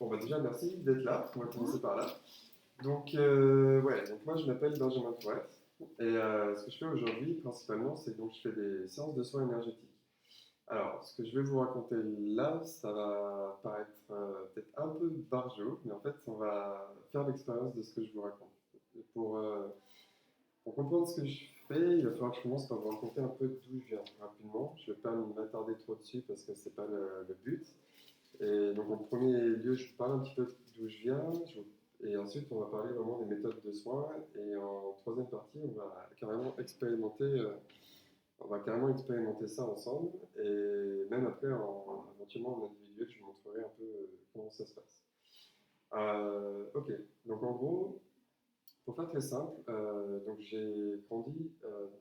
Bon, bah déjà, merci d'être là. On va commencer par là. Donc, donc moi, je m'appelle Benjamin Tourette. Et ce que je fais aujourd'hui, principalement, c'est donc je fais des séances de soins énergétiques. Alors, ce que je vais vous raconter là, ça va paraître peut-être un peu barjot, mais en fait, on va faire l'expérience de ce que je vous raconte. Et pour comprendre ce que je fais, il va falloir que je commence par vous raconter un peu d'où je viens rapidement. Je ne vais pas m'attarder trop dessus parce que ce n'est pas le but. Et donc en premier lieu, je vous parle un petit peu d'où je viens, et ensuite on va parler vraiment des méthodes de soins, et en troisième partie, on va carrément expérimenter ça ensemble, et même après, éventuellement en individuel, je vous montrerai un peu comment ça se passe. Ok, donc en gros, pour faire très simple, donc j'ai grandi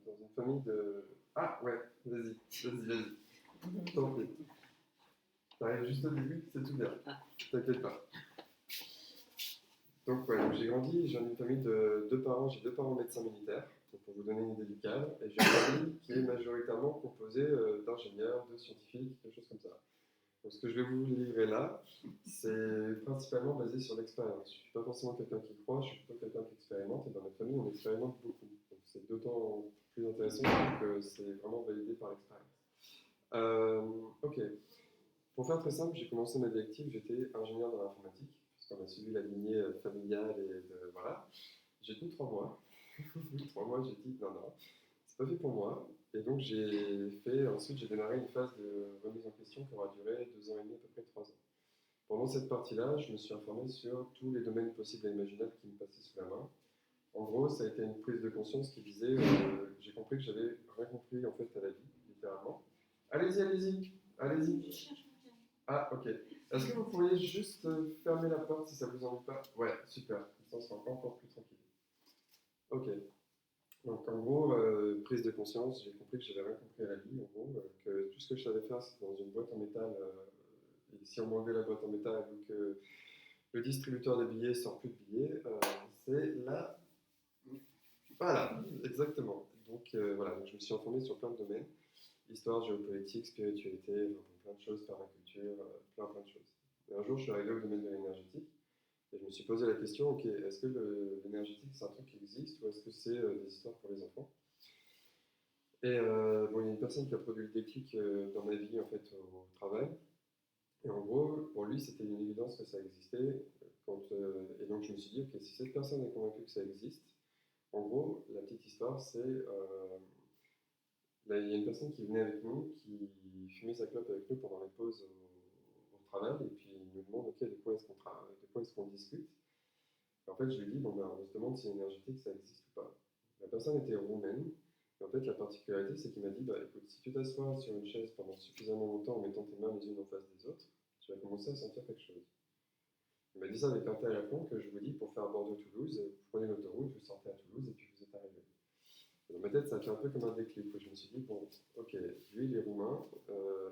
dans une famille de... Ah ouais, vas-y, t'en prie. T'arrives juste au début, c'est tout bien, t'inquiète pas. Donc, j'ai grandi, j'ai une famille de deux parents, j'ai deux parents médecins militaires, donc pour vous donner une idée du cadre, et j'ai une famille qui est majoritairement composée d'ingénieurs, de scientifiques, quelque chose comme ça. Donc, ce que je vais vous livrer là, c'est principalement basé sur l'expérience. Je ne suis pas forcément quelqu'un qui croit, je suis plutôt quelqu'un qui expérimente, et dans notre famille, on expérimente beaucoup. Donc, c'est d'autant plus intéressant que c'est vraiment validé par l'expérience. Ok. Pour faire très simple, j'ai commencé ma vie active, j'étais ingénieur dans l'informatique, puisqu'on a suivi la lignée familiale voilà. J'ai tenu 3 mois. 3 mois, j'ai dit non, c'est pas fait pour moi. Et donc ensuite j'ai démarré une phase de remise en question qui aura duré 2 ans et demi, à peu près 3 ans. Pendant cette partie-là, je me suis informé sur tous les domaines possibles et imaginables qui me passaient sous la main. En gros, ça a été une prise de conscience qui visait, j'ai compris que j'avais rien compris en fait à la vie, littéralement. Allez-y. Ah, ok. Est-ce que vous pourriez juste fermer la porte si ça vous ennuie pas? Ouais, super. Comme ça, on sera encore plus tranquille. Ok. Donc, en gros, prise de conscience, j'ai compris que j'avais rien compris à la vie, en gros, que tout ce que je savais faire, c'était dans une boîte en métal. Et si on m'enlevait la boîte en métal ou que le distributeur de billets sort plus de billets, c'est là. Voilà, exactement. Donc, voilà, donc je me suis informé sur plein de domaines. Histoire, géopolitique, spiritualité, enfin, plein de choses, permaculture, plein de choses. Et un jour, je suis arrivé au domaine de l'énergétique et je me suis posé la question, ok, est-ce que l'énergétique, c'est un truc qui existe ou est-ce que c'est des histoires pour les enfants? Et bon, il y a une personne qui a produit le déclic dans ma vie, en fait, au travail. Et en gros, pour lui, c'était une évidence que ça existait. Et donc, je me suis dit, ok, si cette personne est convaincue que ça existe, en gros, la petite histoire, c'est là, il y a une personne qui venait avec nous, qui fumait sa clope avec nous pendant les pauses au travail, et puis il nous demande, ok, de quoi est-ce qu'on discute? Et en fait, je lui dis, bon, ben, on se demande si énergétique, ça existe ou pas. La personne était roumaine, et en fait, la particularité, c'est qu'il m'a dit, bah, écoute, si tu t'assois sur une chaise pendant suffisamment longtemps en mettant tes mains les unes en face des autres, tu vas commencer à sentir quelque chose. Il m'a dit ça avec un tel aplomb que je vous dis, pour faire Bordeaux-Toulouse, vous prenez l'autoroute, vous sortez à Toulouse, et puis vous êtes arrivé. Dans ma tête, ça a fait un peu comme un déclic. Je me suis dit, bon, ok, lui, il est roumain,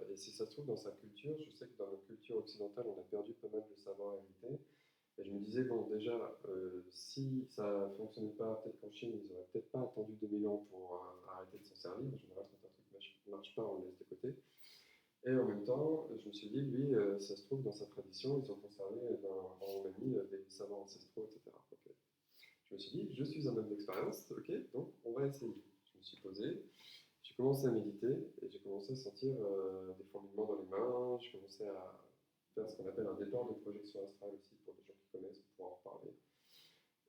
et si ça se trouve dans sa culture, je sais que dans notre culture occidentale, on a perdu pas mal de savoir hérité. Et je me disais, bon, déjà, si ça ne fonctionnait pas, peut-être qu'en Chine, ils n'auraient peut-être pas attendu 2000 ans pour arrêter de s'en servir. En général, quand un truc ne marche pas, on le laisse de côté. Et en même temps, je me suis dit, lui, ça se trouve dans sa tradition, ils ont conservé en Roumanie des savoirs ancestraux, etc. Okay. Je me suis dit, je suis un homme d'expérience, ok, donc on va essayer. Je me suis posé, j'ai commencé à méditer et j'ai commencé à sentir des fourmillements dans les mains, j'ai commencé à faire ce qu'on appelle un départ de projection astrale aussi pour les gens qui connaissent, pour pouvoir en reparler.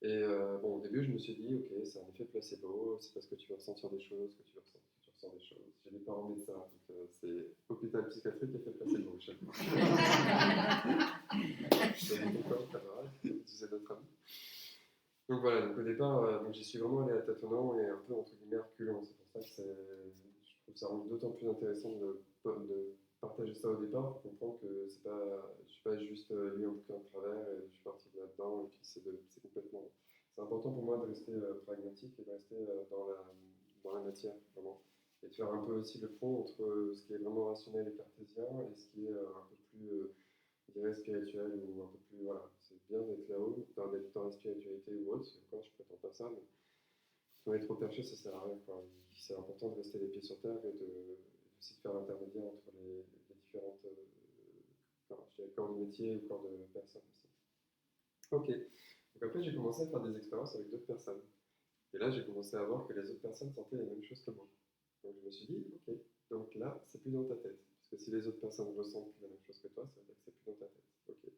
Et bon, au début, je me suis dit, ok, c'est un effet placebo, c'est parce que tu vas ressentir des choses que tu ressens des choses. J'ai des parents médecins, donc c'est hôpital psychiatrique effet placebo, je sais pas. Ça vous comprend, camarade, disait notre ami. Donc voilà, donc au départ, j'y suis vraiment allé à tâtonnant et un peu entre guillemets reculant. C'est pour ça que je trouve ça d'autant plus intéressant de partager ça au départ pour comprendre que je ne suis pas juste lu un bouquin de travers et je suis parti de là-dedans et puis c'est complètement. C'est important pour moi de rester pragmatique et de rester dans la matière, vraiment. Et de faire un peu aussi le pont entre ce qui est vraiment rationnel et cartésien et ce qui est un peu plus je dirais spirituel ou un peu plus. Voilà, c'est bien d'être là-haut, d'être dans la spiritualité ou autre, encore je prétends pas ça, mais quand on est trop perché, ça sert à rien. Quoi. C'est important de rester les pieds sur terre et aussi de faire l'intermédiaire entre les différentes Enfin, je dirais corps de métier ou corps de personne aussi. Ok. Donc après, j'ai commencé à faire des expériences avec d'autres personnes. Et là, j'ai commencé à voir que les autres personnes sentaient les mêmes choses que moi. Donc je me suis dit, ok, donc là, c'est plus dans ta tête. Parce que si les autres personnes ressentent la même chose que toi, ça veut dire que c'est plus dans ta tête. Ok.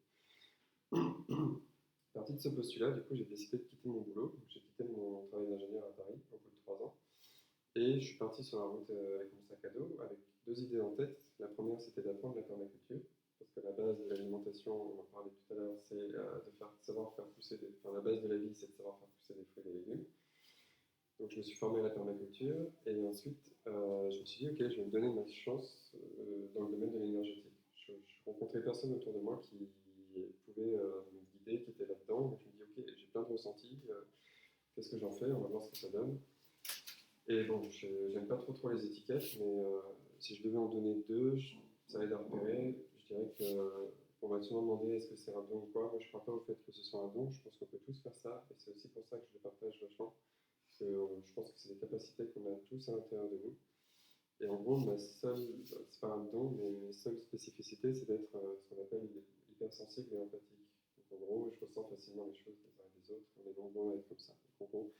À partir de ce postulat, du coup, j'ai décidé de quitter mon boulot. Donc, j'ai quitté mon travail d'ingénieur à Paris au bout de 3 ans. Et je suis parti sur la route avec mon sac à dos, avec 2 idées en tête. La première, c'était d'apprendre la permaculture. Parce que la base de l'alimentation, on en parlait tout à l'heure, c'est de savoir faire pousser des... Enfin, la base de la vie, c'est de savoir faire pousser des fruits et des légumes. Donc je me suis formé à la permaculture et ensuite je me suis dit ok, je vais me donner ma chance dans le domaine de l'énergétique. Je rencontrais personne autour de moi qui pouvait me guider, qui était là-dedans. Donc je me dis ok, j'ai plein de ressentis, qu'est-ce que j'en fais, on va voir ce que ça donne. Et bon, j'aime pas trop les étiquettes, mais si je devais en donner deux, ça va être à repérer. Je dirais que on va souvent demander est-ce que c'est un don ou quoi. Moi je crois pas au fait que ce soit un don, je pense qu'on peut tous faire ça et c'est aussi pour ça que je le partage vachement. Que, je pense que c'est des capacités qu'on a tous à l'intérieur de nous. Et en gros, ma seule, c'est pas un don, mais mes seules spécificités, c'est d'être ce qu'on appelle hypersensible et empathique. Donc en gros, je ressens facilement les choses des uns et des autres, on est nombreux à être comme ça. Donc en gros,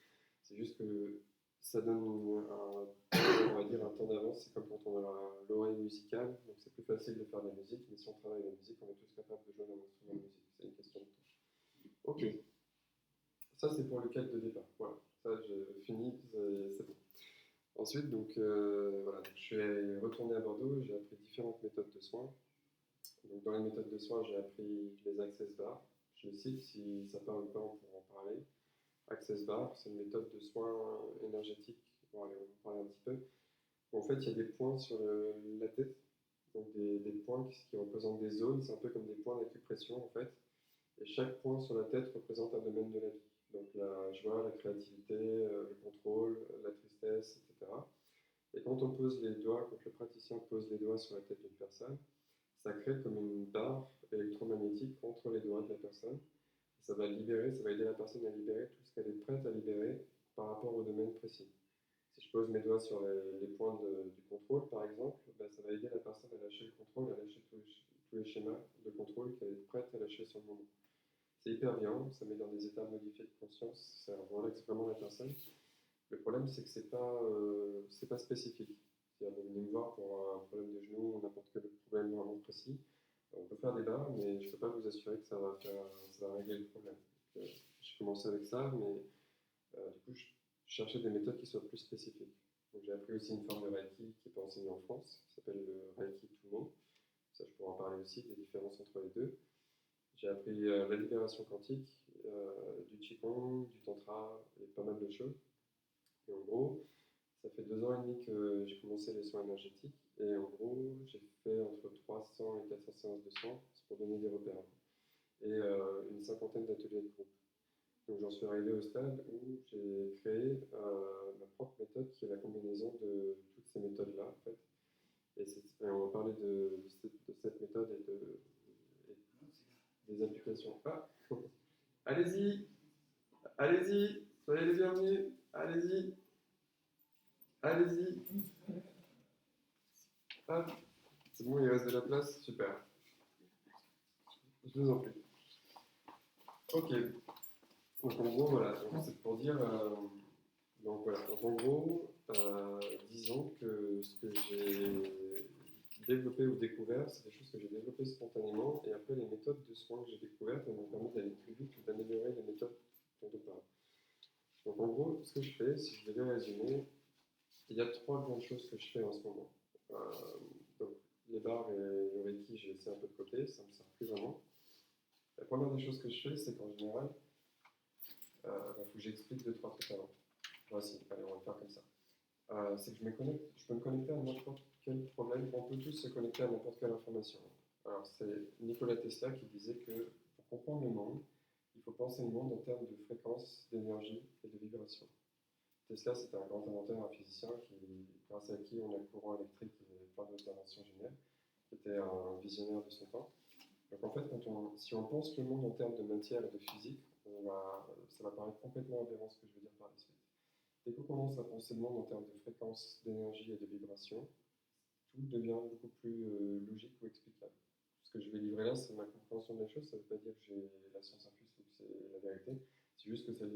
c'est juste que ça donne on va dire un temps d'avance, c'est comme quand on a l'oreille musicale, donc c'est plus facile de faire de la musique, mais si on travaille la musique, on est tous capables de jouer un instrument de musique, c'est une question de temps. Ok, ça c'est pour le cadre de départ, voilà, ça j'ai fini, c'est bon. Ensuite, donc, voilà, donc, je suis retourné à Bordeaux, j'ai appris différentes méthodes de soins. Donc, dans les méthodes de soins, j'ai appris les Access Bars. Je le cite, si ça parle pas, on pourra en parler. Access Bar, c'est une méthode de soins énergétiques. Bon, allez, on va en parler un petit peu. En fait, il y a des points sur la tête, donc des points qui représentent des zones, c'est un peu comme des points d'acupression en fait. Et chaque point sur la tête représente un domaine de la vie. Donc la joie, la créativité, le contrôle, la tristesse, etc. Et quand on pose les doigts, quand le praticien pose les doigts sur la tête d'une personne, ça crée comme une barre électromagnétique entre les doigts de la personne. Ça va libérer, ça va aider la personne à libérer tout ce qu'elle est prête à libérer par rapport au domaine précis. Si je pose mes doigts sur les points du contrôle, par exemple, ben, ça va aider la personne à lâcher le contrôle, à lâcher tous les schémas de contrôle qu'elle est prête à lâcher sur le moment. C'est hyper bien, ça met dans des états modifiés de conscience, ça relaxe vraiment la personne. Le problème, c'est que c'est pas spécifique. Si vous venez me voir pour un problème de genou ou n'importe quel problème vraiment précis, on peut faire des barres, mais je ne peux pas vous assurer que ça va régler le problème. J'ai commencé avec ça, mais du coup, je cherchais des méthodes qui soient plus spécifiques. Donc, j'ai appris aussi une forme de Reiki qui n'est pas enseignée en France, qui s'appelle le Reiki Tumo. Ça, je pourrais en parler aussi, des différences entre les deux. J'ai appris la libération quantique, du Qigong, du Tantra et pas mal de choses. Et en gros, ça fait 2 ans et demi que j'ai commencé les soins énergétiques. Et en gros, j'ai fait entre 300 et 400 séances de soins, c'est pour donner des repères. Et une cinquantaine d'ateliers de groupe. Donc j'en suis arrivé au stade où j'ai créé ma propre méthode qui est la combinaison de toutes ces méthodes-là, en fait. Et on va parler de cette méthode et des applications. Ah, allez-y, allez-y, soyez les bienvenus, allez-y, allez-y. Ah, c'est bon, il reste de la place, super. Je vous en prie. Ok. Donc en gros, voilà, c'est pour dire. Donc voilà, donc en gros, disons que ce que j'ai développé ou découvert, c'est des choses que j'ai développées spontanément, et après les méthodes de soins que j'ai découvertes, elles m'ont permis d'aller plus vite ou d'améliorer les méthodes dont on parle. Donc en gros, ce que je fais, si je devais résumer, il y a 3 grandes choses que je fais en ce moment. Euh, donc les bars et le Reiki, j'ai laissé un peu de côté, ça ne me sert plus vraiment. La première des choses que je fais, c'est qu'en général, il faut que j'explique 2-3 trucs avant. Voici, allez, on va le faire comme ça. C'est que je peux me connecter à n'importe quel problème, on peut tous se connecter à n'importe quelle information. Alors, c'est Nikola Tesla qui disait que pour comprendre le monde, il faut penser le monde en termes de fréquence, d'énergie et de vibration. Tesla, c'était un grand inventeur, un physicien, grâce à qui on a le courant électrique et plein d'autres inventions géniales, qui était un visionnaire de son temps. Donc en fait, si on pense le monde en termes de matière et de physique, ça va paraître complètement aberrant ce que je veux dire par la suite. Dès qu'on commence à penser le monde en termes de fréquence, d'énergie et de vibration, tout devient beaucoup plus logique ou explicable. que je vais livrer là, c'est ma compréhension des choses. Ça ne veut pas dire que j'ai la science infuse ou que c'est la vérité. C'est juste que c'est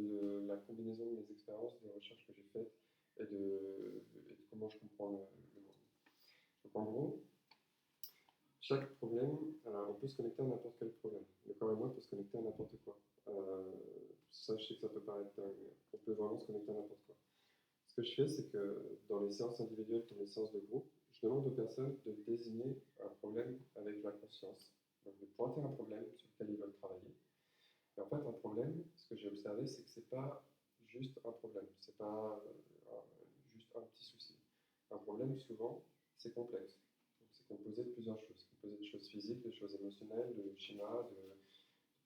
la combinaison des expériences, des recherches que j'ai faites et de comment je comprends le monde. Donc en gros, chaque problème, on peut se connecter à n'importe quel problème. Le corps humain peut se connecter à n'importe quoi. Ça, je sais que ça peut paraître dingue, mais on peut vraiment se connecter à n'importe quoi. Ce que je fais, c'est que dans les séances individuelles comme les séances de groupe, je demande aux personnes de désigner un problème avec la conscience. Donc de pointer un problème sur lequel ils veulent travailler. Et en fait, un problème, ce que j'ai observé, c'est que c'est pas juste un problème, c'est pas juste un petit souci. Un problème, souvent, c'est complexe. Donc, c'est composé de plusieurs choses. C'est composé de choses physiques, de choses émotionnelles, de schémas,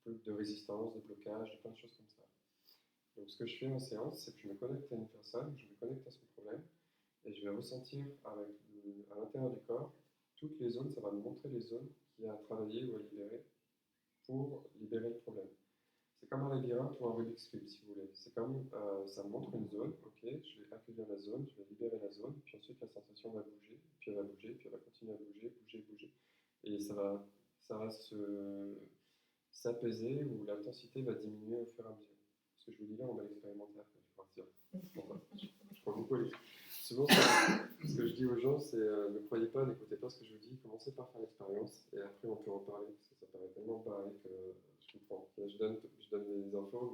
de résistance, de blocage, de plein de choses comme ça. Donc, ce que je fais en séance, c'est que je me connecte à une personne, je me connecte à son problème, et je vais ressentir à l'intérieur du corps toutes les zones, ça va me montrer les zones qu'il y a à travailler ou à libérer pour libérer le problème. C'est comme un labyrinthe ou un Rubik's Cube, si vous voulez. C'est comme, ça me montre une zone, ok, je vais accueillir la zone, je vais libérer la zone, puis ensuite la sensation va bouger, puis elle va bouger, puis elle va continuer à bouger, bouger, bouger. Et ça va s'apaiser ou l'intensité va diminuer au fur et à mesure. Ce que je vous dis là, on va l'expérimenter après, je crois. Je crois beaucoup à l'expérience. Souvent, ce que je dis aux gens, c'est ne croyez pas, n'écoutez pas ce que je vous dis, commencez par faire l'expérience et après on peut en parler parce que ça paraît tellement pareil que je comprends. Je donne des infos,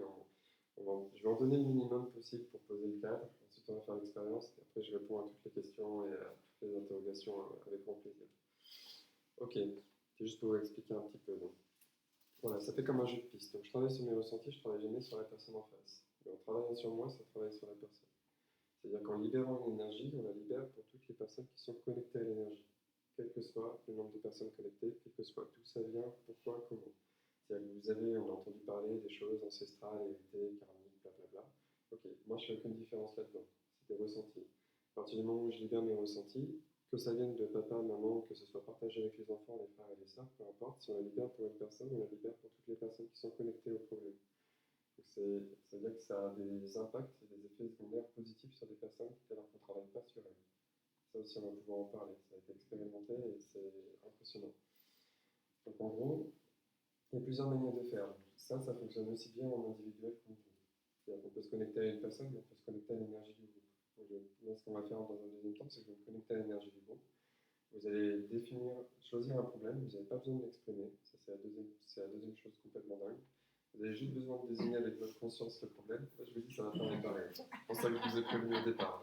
mais je vais en donner le minimum possible pour poser le cadre. Ensuite, on va faire l'expérience et après, je réponds à toutes les questions et à toutes les interrogations avec grand plaisir. Ok, c'est juste pour vous expliquer un petit peu. Donc. Voilà, ça fait comme un jeu de piste. Donc, je travaille sur mes ressentis, je travaille jamais sur la personne en face. Et en travaillant sur moi, ça travaille sur la personne. C'est-à-dire qu'en libérant une énergie, on la libère pour toutes les personnes qui sont connectées à l'énergie. Quel que soit le nombre de personnes connectées, quel que soit d'où ça vient, pourquoi, comment. C'est-à-dire que on a entendu parler des choses ancestrales, héritées, karmiques, blablabla. Ok, moi je fais aucune différence là-dedans. C'est des ressentis. À partir du moment où je libère mes ressentis, que ça vienne de papa, maman, que ce soit partagé avec les enfants, les frères et les sœurs, peu importe, si on la libère pour une personne, on la libère pour toutes les personnes qui sont connectées au problème. C'est-à-dire que ça a des impacts et des effets secondaires positifs sur des personnes alors qu'on ne travaille pas sur elles. Ça aussi, on va pouvoir en parler. Ça a été expérimenté et c'est impressionnant. Donc en gros, il y a plusieurs manières de faire. Ça fonctionne aussi bien en individuel qu'en groupe. C'est-à-dire qu'on peut se connecter à une personne, mais on peut se connecter à l'énergie du groupe. Donc, ce qu'on va faire dans un deuxième temps, c'est que je vais me connecter à l'énergie du groupe. Vous allez choisir un problème, vous n'avez pas besoin de l'exprimer. Ça, c'est la deuxième chose complètement dingue. Vous avez juste besoin de désigner avec votre conscience le problème. Là, je vous dis, ça va faire pareil. C'est pour ça que je vous ai prévenu au départ.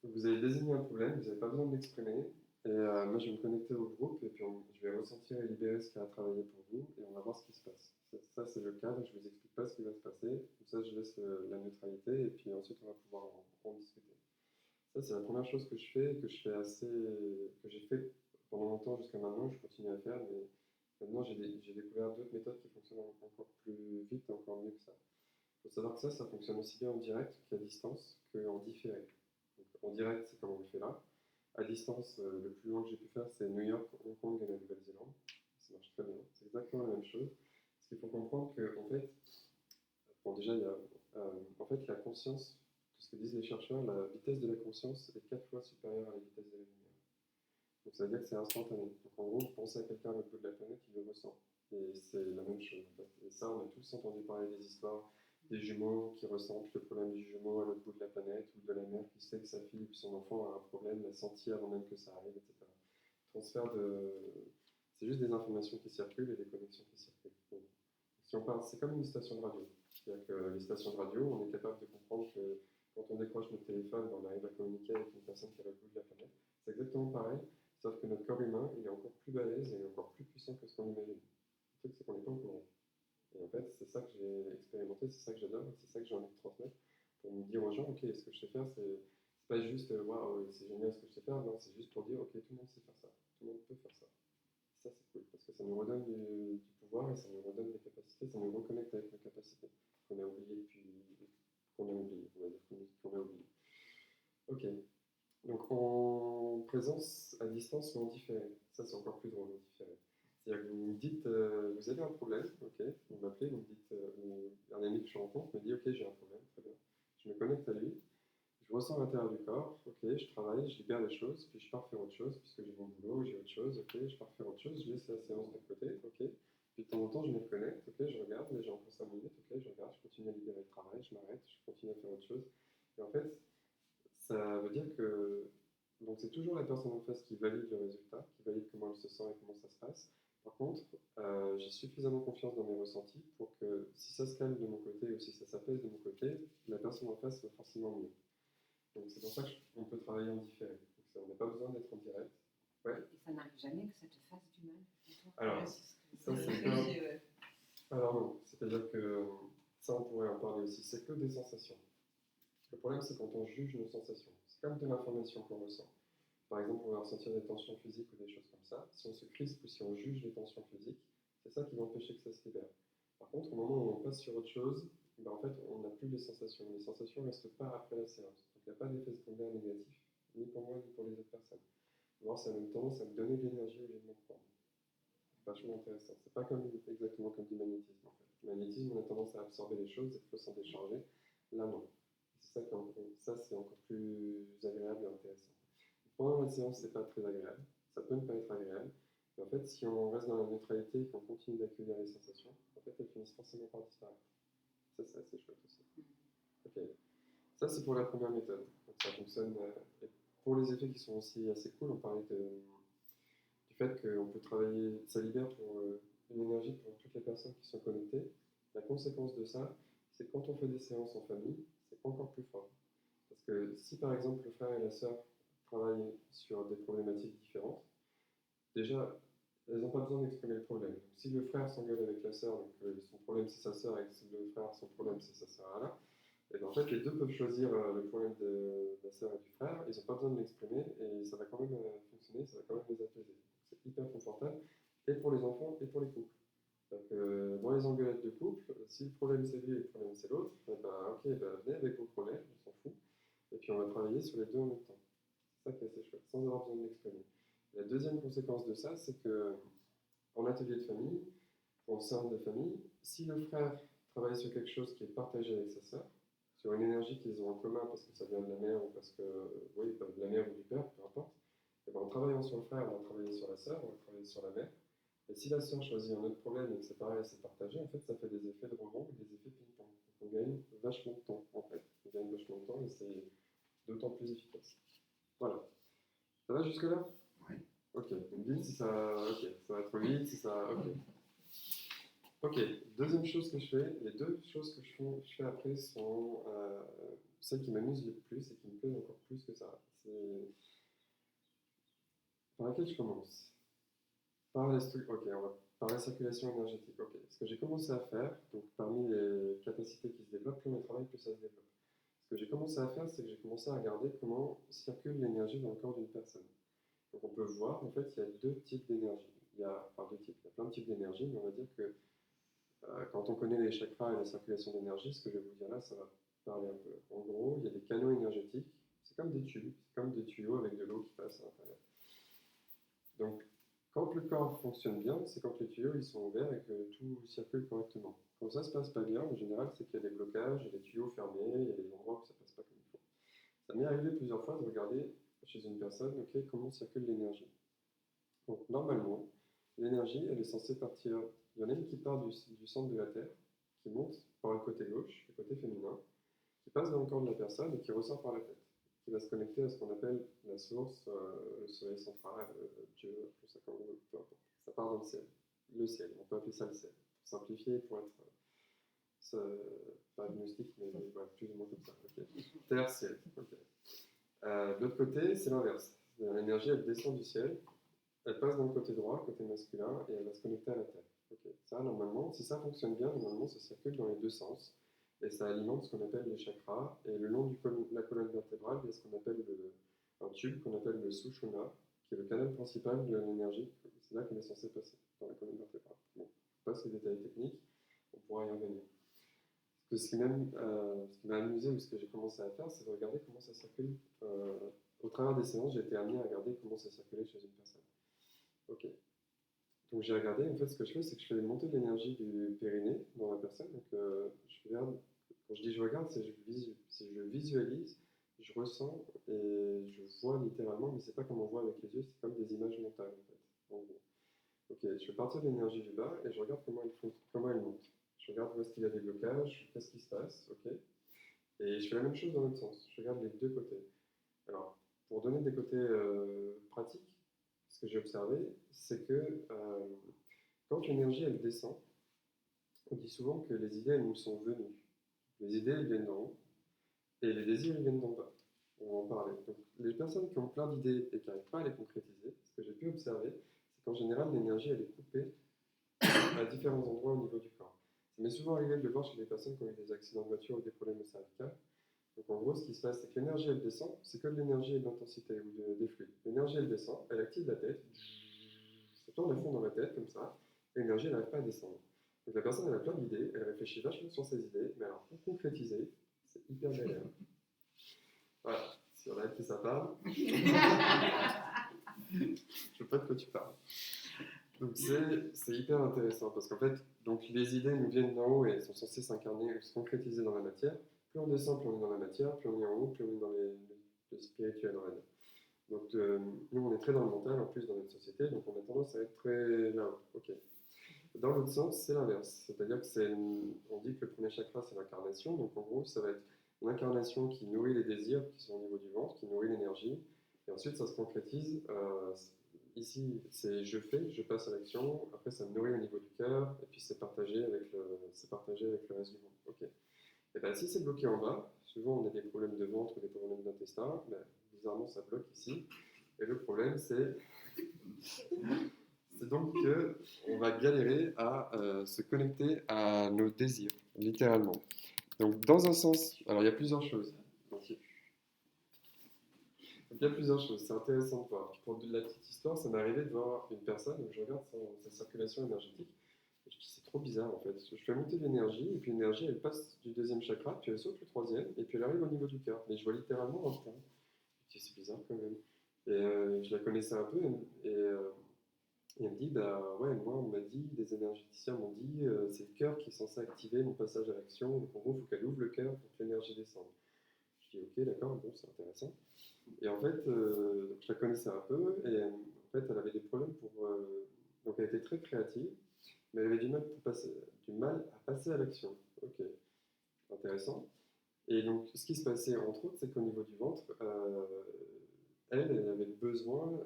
Donc, vous allez désigner un problème, vous n'avez pas besoin de l'exprimer. Et moi, je vais me connecter au groupe et puis je vais ressentir et libérer ce qui a à travailler pour vous et on va voir ce qui se passe. Ça c'est le cadre, je ne vous explique pas ce qui va se passer. Comme ça, je laisse la neutralité et puis ensuite, on va pouvoir en discuter. Ça, c'est la première chose que je fais, que j'ai fait pendant longtemps jusqu'à maintenant. Je continue à faire, mais maintenant, j'ai découvert d'autres méthodes qui fonctionnent encore plus vite et encore mieux que ça. Il faut savoir que ça fonctionne aussi bien en direct qu'à distance, qu'en différé. Donc, en direct, c'est comme on le fait là. À distance, le plus loin que j'ai pu faire, c'est New York, Hong Kong et la Nouvelle-Zélande. Ça marche très bien. C'est exactement la même chose. Parce qu'il faut comprendre que, en fait, bon, déjà, il y a, en fait, la conscience, tout ce que disent les chercheurs, la vitesse de la conscience est 4 fois supérieure à la vitesse de la lumière. Donc ça veut dire que c'est instantané. Donc en gros, vous pensez à quelqu'un à l'autre bout de la planète, il le ressent. Et c'est la même chose. En fait. Et ça, on a tous entendu parler des histoires des jumeaux qui ressentent le problème du jumeau à l'autre bout de la planète, ou de la mère qui sait que sa fille ou son enfant a un problème, l'a senti avant même que ça arrive, etc. Transfert de... C'est juste des informations qui circulent et des connexions qui circulent. Donc, si on parle, c'est comme une station de radio. C'est-à-dire que les stations de radio, on est capable de comprendre que quand on décroche notre téléphone, on arrive à communiquer avec une personne qui est à l'autre bout de la planète. C'est exactement pareil, sauf que notre corps humain, il est encore plus balèze et encore plus puissant que ce qu'on imagine. Le truc, c'est qu'on n'est pas au courant. Et en fait, c'est ça que j'ai expérimenté, c'est ça que j'adore, c'est ça que j'ai envie de transmettre pour me dire aux gens, ok, ce que je sais faire, c'est pas juste, waouh, c'est génial ce que je sais faire, non, c'est juste pour dire, ok, tout le monde sait faire ça, tout le monde peut faire ça. Ça, c'est cool, parce que ça nous redonne du pouvoir et ça nous redonne des capacités, ça nous reconnecte avec nos capacités qu'on a oubliées qu'on a oubliées, on va dire qu'on a oubliées. Ok, donc en présence, à distance ou en différé, ça c'est encore plus drôle, en différé. C'est-à-dire que vous me dites, vous avez un problème, ok, vous m'appelez, vous me dites, un ami que je rencontre me dit, ok, j'ai un problème, très bien. Je me connecte à lui, je Je ressens à l'intérieur du corps, ok, je travaille, je libère les choses, puis je pars faire autre chose, puisque j'ai mon boulot, j'ai autre chose, ok, je pars faire autre chose, je laisse la séance de côté, ok. Puis de temps en temps, je me reconnecte, ok, je regarde, là j'ai encore 5 minutes, ok, je regarde, je continue à libérer le travail, je m'arrête, je continue à faire autre chose. Et en fait, ça veut dire que donc c'est toujours la personne en face qui valide le résultat, qui valide comment elle se sent et comment ça se passe. Par contre, j'ai suffisamment confiance dans mes ressentis pour que si ça se calme de mon côté ou si ça s'apaise de mon côté, la personne en face va forcément mieux. Donc c'est pour ça qu'on peut travailler en différé. Donc, on n'a pas besoin d'être en direct. Ouais. Et ça n'arrive jamais que ça te fasse du mal pour toi? Alors, ça c'est pas... Ouais. Alors non, c'est-à-dire que ça on pourrait en parler aussi, c'est que des sensations. Le problème c'est quand on juge nos sensations. C'est comme de l'information qu'on ressent. Par exemple, on va ressentir des tensions physiques ou des choses comme ça. Si on se crispe ou si on juge les tensions physiques, c'est ça qui va empêcher que ça se libère. Par contre, au moment où on passe sur autre chose, ben en fait, on n'a plus les sensations. Les sensations ne restent pas après la séance. Donc, il n'y a pas d'effet secondaire négatif, ni pour moi, ni pour les autres personnes. Moi, ça a une tendance à me donner de l'énergie au lieu de m'en prendre. C'est vachement intéressant. C'est pas comme, exactement comme du magnétisme, en fait. Le magnétisme, on a tendance à absorber les choses et il faut s'en décharger. Là, non. C'est ça, c'est encore plus agréable et intéressant. Pendant la séance, c'est pas très agréable. Ça peut ne pas être agréable. Mais en fait, si on reste dans la neutralité et qu'on continue d'accueillir les sensations, en fait, elles finissent forcément par disparaître. Ça, c'est assez chouette aussi. Ok. Ça, c'est pour la première méthode. Donc, ça fonctionne. Et pour les effets qui sont aussi assez cool, on parlait du fait qu'on peut travailler, ça libère pour une énergie pour toutes les personnes qui sont connectées. La conséquence de ça, c'est que quand on fait des séances en famille, c'est encore plus fort. Parce que si par exemple le frère et la sœur travaillent sur des problématiques différentes, déjà, elles n'ont pas besoin d'exprimer le problème. Donc, si le frère s'engueule avec la sœur, donc son problème c'est sa sœur, et si le frère, son problème c'est sa sœur, là, et bien, en fait, les deux peuvent choisir le problème de la sœur et du frère, ils n'ont pas besoin de l'exprimer, et ça va quand même fonctionner, ça va quand même les apaiser. C'est hyper confortable, et pour les enfants, et pour les couples. Donc, dans les engueulades de couple, si le problème c'est lui et le problème c'est l'autre, ben, ok, ben, venez avec vos problèmes, on s'en fout, et puis on va travailler sur les deux en même temps. C'est ça qui est assez chouette, sans avoir besoin de l'exprimer. La deuxième conséquence de ça, c'est que en atelier de famille, en séance de famille, si le frère travaille sur quelque chose qui est partagé avec sa sœur, sur une énergie qu'ils ont en commun parce que ça vient de la mère ou parce que, oui, de la mère ou du père, peu importe, et ben en travaillant sur le frère, on va travailler sur la sœur, on va travailler sur la mère. Et si la sœur choisit un autre problème et que c'est pareil, c'est partagé, en fait, ça fait des effets de rebond et des effets ping-pong. Donc on gagne vachement de temps, en fait. On gagne vachement de temps et c'est d'autant plus efficace. Voilà. Ça va jusque-là? Oui. Ok, donc dites si ça. Ok, ça va trop vite, si ça. Ok. Ok, deuxième chose que je fais, les deux choses que je fais après sont celles qui m'amusent le plus et qui me plaisent encore plus que ça. C'est par laquelle je commence. Ok, par la circulation énergétique. Ok, ce que j'ai commencé à faire, donc parmi les capacités qui se développent, plus on travaille, plus ça se développe. Ce que j'ai commencé à faire, c'est que j'ai commencé à regarder comment circule l'énergie dans le corps d'une personne. Donc on peut voir, en fait, il y a deux types d'énergie. Enfin deux types, il y a plein de types d'énergie, mais on va dire que quand on connaît les chakras et la circulation d'énergie, ce que je vais vous dire là, ça va parler un peu. En gros, il y a des canaux énergétiques, c'est comme des tubes, c'est comme des tuyaux avec de l'eau qui passe à l'intérieur. Donc, quand le corps fonctionne bien, c'est quand les tuyaux ils sont ouverts et que tout circule correctement. Quand ça se passe pas bien, en général, c'est qu'il y a des blocages, il y a des tuyaux fermés, il y a des endroits où ça passe pas comme il faut. Ça m'est arrivé plusieurs fois de regarder chez une personne, ok, comment circule l'énergie. Donc, normalement, l'énergie, elle est censée partir. Il y en a une qui part du centre de la Terre, qui monte par le côté gauche, le côté féminin, qui passe dans le corps de la personne et qui ressort par la tête, qui va se connecter à ce qu'on appelle la source, le soleil central, Dieu, tout ça comme on veut, peu importe. Ça part dans le ciel. Le ciel, on peut appeler ça le ciel. Pour simplifier, pour être pas agnostique, mais voilà, plus ou moins comme ça. Okay. Terre, ciel. Okay. De l'autre côté, c'est l'inverse. L'énergie, elle descend du ciel, elle passe dans le côté droit, côté masculin, et elle va se connecter à la Terre. Okay. Ça, normalement, si ça fonctionne bien, normalement, ça circule dans les deux sens. Et ça alimente ce qu'on appelle les chakras. Et le long de la colonne vertébrale, il y a ce qu'on appelle un tube qu'on appelle le Sushumna, qui est le canal principal de l'énergie. C'est là qu'elle est censée passer, dans la colonne vertébrale. Bon, je ne sais pas les détails techniques, on pourra y revenir. Ce qui m'a amusé, ou ce que j'ai commencé à faire, c'est de regarder comment ça circule. Au travers des séances, j'ai été amené à regarder comment ça circulait chez une personne. Ok. Donc j'ai regardé, en fait, ce que je fais, c'est que je fais monter l'énergie du périnée dans la personne. Donc je regarde, quand je dis je regarde, c'est je visualise je ressens et je vois littéralement, mais c'est pas comme on voit avec les yeux, c'est comme des images mentales en fait. En gros. Ok, je vais partir de l'énergie du bas et je regarde comment elle monte. Je regarde où est-ce qu'il y a des blocages, qu'est-ce qui se passe, ok. Et je fais la même chose dans l'autre sens. Je regarde les deux côtés. Alors, pour donner des côtés pratiques, ce que j'ai observé, c'est que quand l'énergie elle descend, on dit souvent que les idées elles nous sont venues. Les idées elles viennent d'en haut et les désirs ils viennent d'en bas. On va en parler. Donc, les personnes qui ont plein d'idées et qui n'arrivent pas à les concrétiser, ce que j'ai pu observer, c'est qu'en général l'énergie elle est coupée à différents endroits au niveau du corps. Ça m'est souvent arrivé de le voir chez des personnes qui ont eu des accidents de voiture ou des problèmes cervicales. Donc en gros, ce qui se passe, c'est que l'énergie elle descend, c'est que de l'énergie et de l'intensité ou des fluides. L'énergie elle descend, elle active la tête, ça tourne à fond dans la tête comme ça, et l'énergie elle n'arrive pas à descendre. Donc la personne elle a plein d'idées, elle réfléchit vachement sur ses idées, mais alors pour concrétiser, c'est hyper galère. Voilà, si on a qui ça parle, je veux pas de quoi tu parles. Donc c'est hyper intéressant parce qu'en fait, donc les idées nous viennent d'en haut et elles sont censées s'incarner ou se concrétiser dans la matière. Plus on descend, plus on est dans la matière, plus on est en haut, plus on est dans le spirituel, on va dire. Donc nous, on est très dans le mental en plus dans notre société, donc on a tendance à être très là-haut. Ok. Dans l'autre sens, c'est l'inverse. C'est-à-dire que on dit que le premier chakra, c'est l'incarnation. Donc en gros, ça va être l'incarnation qui nourrit les désirs qui sont au niveau du ventre, qui nourrit l'énergie. Et ensuite, ça se concrétise. Ici, c'est je fais, je passe à l'action. Après, ça me nourrit au niveau du cœur. Et puis, c'est partagé avec le reste du monde. Ok. Et bien, si c'est bloqué en bas, souvent on a des problèmes de ventre ou des problèmes d'intestin. Ben, bizarrement, ça bloque ici. Et le problème, c'est donc qu'on va galérer à se connecter à nos désirs, littéralement. Donc, dans un sens, alors il y a plusieurs choses. Donc, il y a plusieurs choses, c'est intéressant de voir. Pour de la petite histoire, ça m'est arrivé de voir une personne, où je regarde sa circulation énergétique, et je me dis c'est trop bizarre en fait. Je fais monter l'énergie, et puis l'énergie elle passe du deuxième chakra, puis elle saute le troisième, et puis elle arrive au niveau du cœur. Mais je vois littéralement un point. Je me dis c'est bizarre quand même. Et je la connaissais un peu, et elle me dit, bah ouais, moi on m'a dit, des énergéticiens m'ont dit, c'est le cœur qui est censé activer mon passage à l'action, donc en gros il faut qu'elle ouvre le cœur pour que l'énergie descende. Je dis ok d'accord, bon c'est intéressant. Et en fait, je la connaissais un peu, et en fait elle avait des problèmes donc elle était très créative, mais elle avait du mal à passer à l'action. Ok, intéressant. Et donc ce qui se passait entre autres, c'est qu'au niveau du ventre, elle avait besoin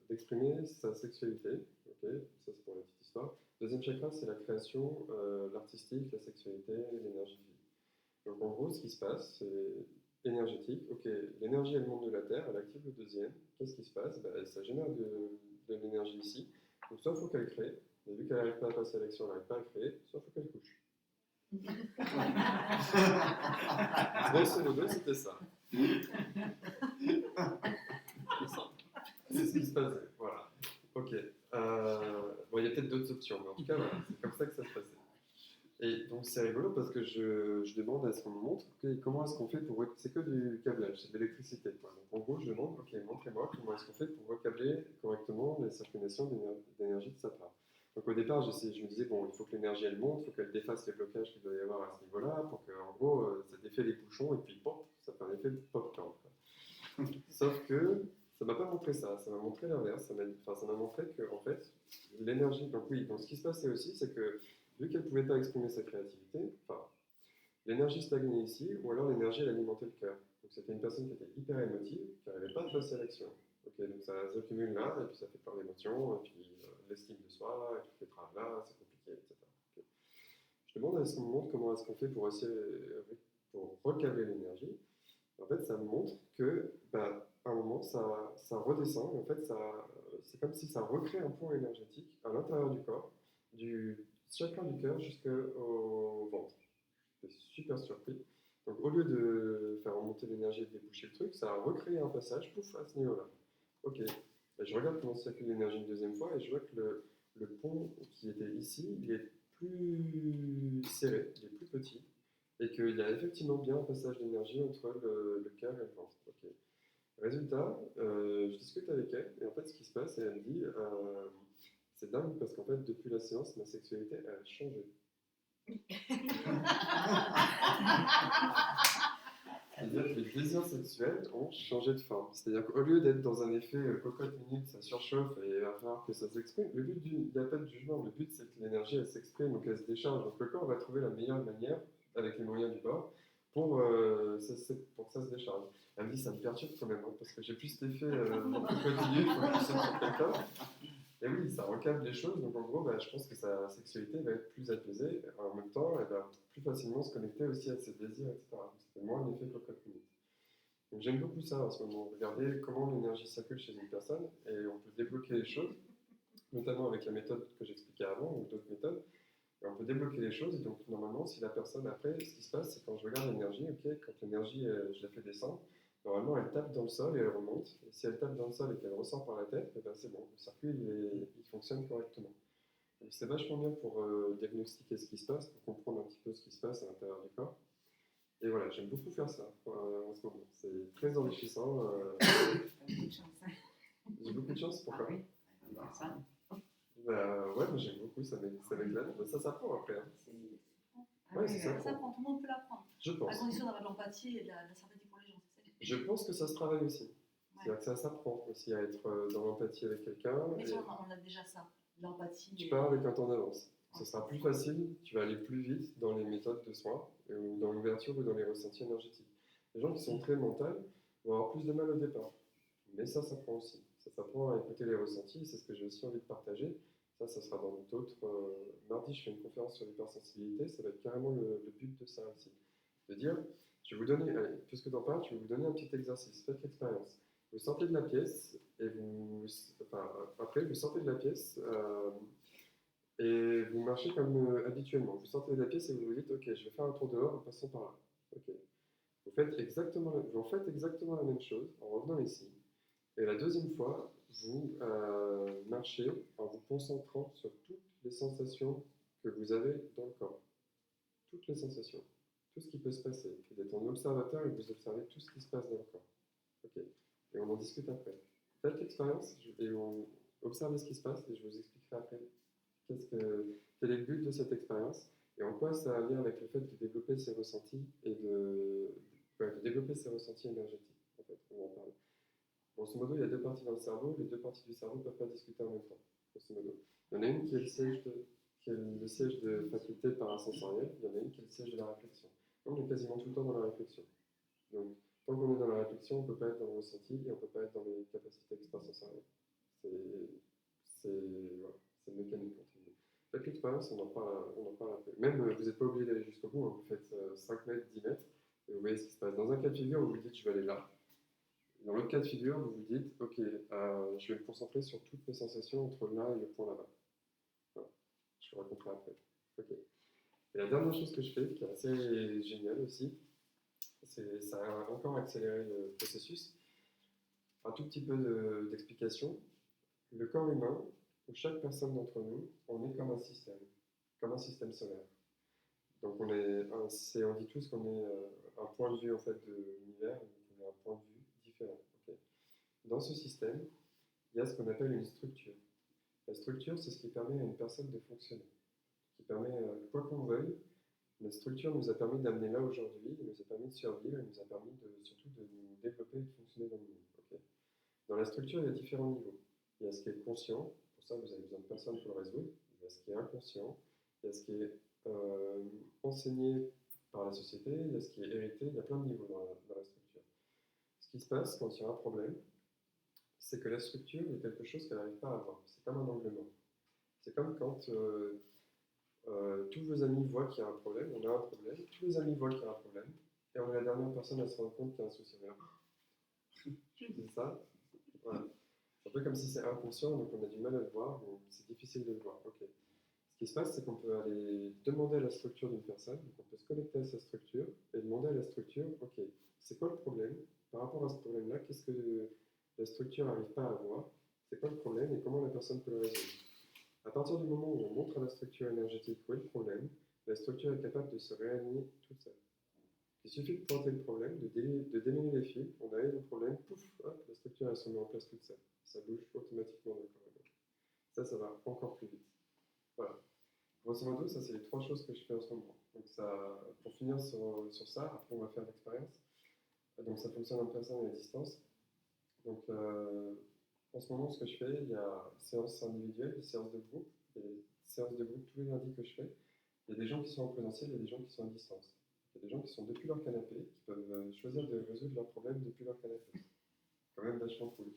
d'exprimer sa sexualité. Okay, ça c'est pour la petite histoire. Deuxième chakra, c'est la création, l'artistique, la sexualité, l'énergie de vie. Donc en gros, ce qui se passe, c'est énergétique. Ok, l'énergie elle monte de la Terre, elle active le deuxième. Qu'est-ce qui se passe? Ben, ça génère de l'énergie ici. Donc soit il faut qu'elle crée, mais vu qu'elle n'arrive pas à passer à l'action, elle n'arrive pas à créer, soit il faut qu'elle couche. Grosso modo, c'était ça. C'est ce qui se passait, voilà. Ok. Bon, il y a peut-être d'autres options, mais en tout cas, voilà, c'est comme ça que ça se passait. Et donc, c'est rigolo parce que je demande à ce qu'on me montre comment est-ce qu'on fait pour. C'est que du câblage, c'est de l'électricité. Quoi. Donc, en gros, je demande, ok, montrez-moi comment est-ce qu'on fait pour recabler correctement la circulation d'énergie de sa part. Donc, au départ, je me disais, bon, il faut que l'énergie elle monte, il faut qu'elle défasse les blocages qu'il doit y avoir à ce niveau-là, pour qu'en gros, ça défait les bouchons et puis pop, ça fait un effet de pop-corn. Sauf que ça m'a pas montré ça, ça m'a montré l'inverse. Ça m'a montré que en fait, l'énergie. Donc oui, donc ce qui se passait aussi, c'est que vu qu'elle ne pouvait pas exprimer sa créativité, enfin, l'énergie stagnait ici, ou alors l'énergie elle alimentait le cœur. Donc c'était une personne qui était hyper émotive, qui n'arrivait pas à passer à l'action. Ok, donc ça s'accumule là, et puis ça fait plein d'émotions, et puis l'estime de soi, et toutes les traves là, c'est compliqué, etc. Okay. Je demande à ce qu'on me montre comment est-ce qu'on fait pour essayer pour recabler l'énergie. En fait, ça me montre que, bah, à un moment, ça redescend. Et en fait, c'est comme si ça recrée un pont énergétique à l'intérieur du corps, du chakra du cœur jusqu'au ventre. J'étais super surpris. Donc, au lieu de faire remonter l'énergie et de déboucher le truc, ça a recréé un passage, pouf, à ce niveau-là. Ok. Et je regarde comment circule l'énergie une deuxième fois et je vois que le pont qui était ici, il est plus serré, il est plus petit et qu'il y a effectivement bien un passage d'énergie entre le cœur et le ventre. Okay. Résultat, je discute avec elle et en fait ce qui se passe, elle me dit c'est dingue parce qu'en fait depuis la séance, ma sexualité a changé. C'est-à-dire que les désirs sexuels ont changé de forme. C'est-à-dire qu'au lieu d'être dans un effet cocotte minute, ça surchauffe et il va falloir que ça s'exprime, il n'y a pas de jugement. Le but, c'est que l'énergie, elle s'exprime ou qu'elle se décharge. Donc le corps va trouver la meilleure manière, avec les moyens du bord, pour que ça se décharge. Elle me dit, ça me perturbe quand même, hein, parce que j'ai plus cet effet cocotte minute, il faut que je sorte sur quelqu'un. Et oui, ça recadre les choses, donc en gros, je pense que sa sexualité va être plus apaisée, en même temps, elle va plus facilement se connecter aussi à ses désirs, etc. C'est moins un effet cocotte minute. Donc j'aime beaucoup ça en ce moment, regarder comment l'énergie circule chez une personne, et on peut débloquer les choses, notamment avec la méthode que j'expliquais avant, ou d'autres méthodes, et on peut débloquer les choses, et donc normalement, si la personne, après, ce qui se passe, c'est quand je regarde l'énergie, ok, quand l'énergie, je la fais descendre, normalement, elle tape dans le sol et elle remonte. Et si elle tape dans le sol et qu'elle ressort par la tête, eh ben, c'est bon, le circuit il fonctionne correctement. Donc, c'est vachement bien pour diagnostiquer ce qui se passe, pour comprendre un petit peu ce qui se passe à l'intérieur du corps. Et voilà, j'aime beaucoup faire ça en ce moment. C'est très enrichissant. Beaucoup de chance. J'ai beaucoup de chance, pourquoi Ah oui, ça. Ouais, moi j'aime beaucoup, ça m'éclate. Ça s'apprend après. Hein. Ah Ouais, oui, c'est ça. Ça prend, tout le monde peut l'apprendre. Je À pense. condition d'avoir de l'empathie et de la sympathie pour les gens. Je pense que ça se travaille aussi. Ouais. C'est-à-dire que ça s'apprend aussi à être dans l'empathie avec quelqu'un. Mais ça, on a déjà ça, l'empathie. Tu pars avec un temps d'avance. Ce sera plus facile, tu vas aller plus vite dans les méthodes de soins, ou dans l'ouverture ou dans les ressentis énergétiques. Les gens qui sont très mentaux vont avoir plus de mal au départ. Mais ça s'apprend aussi. Ça s'apprend à écouter les ressentis, c'est ce que j'ai aussi envie de partager. Ça sera dans d'autres. Mardi, je fais une conférence sur l'hypersensibilité, ça va être carrément le but de ça aussi. De dire, je vais vous donner, allez, puisque tu en parles, je vais vous donner un petit exercice, faites l'expérience. Vous sortez de la pièce, après vous sortez de la pièce, et vous marchez comme habituellement. Vous sortez de la pièce et vous vous dites, ok, je vais faire un tour dehors en passant par là. Ok. Vous faites exactement la même chose en revenant ici. Et la deuxième fois, vous marchez en vous concentrant sur toutes les sensations que vous avez dans le corps. Toutes les sensations. Tout ce qui peut se passer. Vous êtes en observateur et vous observez tout ce qui se passe dans le corps. Ok. Et on en discute après. Faites l'expérience et on observe ce qui se passe et je vous expliquerai après quel est le but de cette expérience et en quoi ça a un lien avec le fait de développer ses ressentis et de développer ses ressentis énergétiques. En fait, on va en parler. Grosso modo, il y a deux parties dans le cerveau. Les deux parties du cerveau ne peuvent pas discuter en même temps. Grosso modo. Il y en a une qui est le siège de faculté parasensorielle, il y en a une qui est le siège de la réflexion. On est quasiment tout le temps dans la réflexion. Donc, tant qu'on est dans la réflexion, on ne peut pas être dans le ressenti et on ne peut pas être dans les capacités extrasensorielles. Voilà, c'est mécanique. Faites l'expérience, on en parle après. Même, vous n'êtes pas obligé d'aller jusqu'au bout, hein. Vous faites 5 mètres, 10 mètres, et vous voyez ce qui se passe. Dans un cas de figure, vous vous dites, je vais aller là. Dans l'autre cas de figure, vous vous dites, ok, je vais me concentrer sur toutes mes sensations entre là et le point là-bas. Voilà. Je vous raconterai après. Ok. Et la dernière chose que je fais, qui est assez géniale aussi, ça a encore accéléré le processus. Un tout petit peu d'explication. Le corps humain, où chaque personne d'entre nous, on est comme un système solaire. Donc on dit tous qu'on est un point de vue en fait de l'univers, donc on est un point de vue différent. Okay. Dans ce système, il y a ce qu'on appelle une structure. La structure, c'est ce qui permet à une personne de fonctionner, qui permet, quoi qu'on veuille, la structure nous a permis d'amener là aujourd'hui, elle nous a permis de survivre, elle nous a permis surtout de nous développer et de fonctionner dans le monde. Okay. Dans la structure, il y a différents niveaux. Il y a ce qui est conscient, pour ça vous avez besoin de personne pour le résoudre. Il y a ce qui est inconscient, il y a ce qui est enseigné par la société, il y a ce qui est hérité, il y a plein de niveaux dans la structure. Ce qui se passe quand il y a un problème, c'est que la structure est quelque chose qu'elle n'arrive pas à avoir. C'est comme un angle mort. C'est comme quand tous vos amis voient qu'il y a un problème, on a un problème, tous les amis voient qu'il y a un problème, et on est la dernière personne à se rendre compte qu'il y a un souci. C'est ça. Voilà. C'est un peu comme si c'est inconscient, donc on a du mal à le voir, donc c'est difficile de le voir. Okay. Ce qui se passe, c'est qu'on peut aller demander à la structure d'une personne, donc on peut se connecter à sa structure et demander à la structure, ok, c'est quoi le problème? Par rapport à ce problème-là, qu'est-ce que la structure n'arrive pas à voir? C'est quoi le problème et comment la personne peut le résoudre? À partir du moment où on montre à la structure énergétique où est le problème, la structure est capable de se réaligner toute seule. Il suffit de pointer le problème, de démêler les fils, on arrive au problème, pouf, hop, la structure elle se met en place toute seule. Ça bouge automatiquement d'un corps à l'autre. Ça va encore plus vite. Voilà. Grosso modo, ça c'est les trois choses que je fais en ce moment. Donc ça, pour finir sur ça, après on va faire l'expérience. Donc ça fonctionne en personne et à distance. Donc en ce moment, ce que je fais, il y a séances individuelles, des séances de groupe. Il y a des séances de groupe tous les lundis que je fais. Il y a des gens qui sont en présentiel, il y a des gens qui sont à distance. Il y a des gens qui sont depuis leur canapé, qui peuvent choisir de résoudre leurs problèmes depuis leur canapé. C'est quand même vachement cool.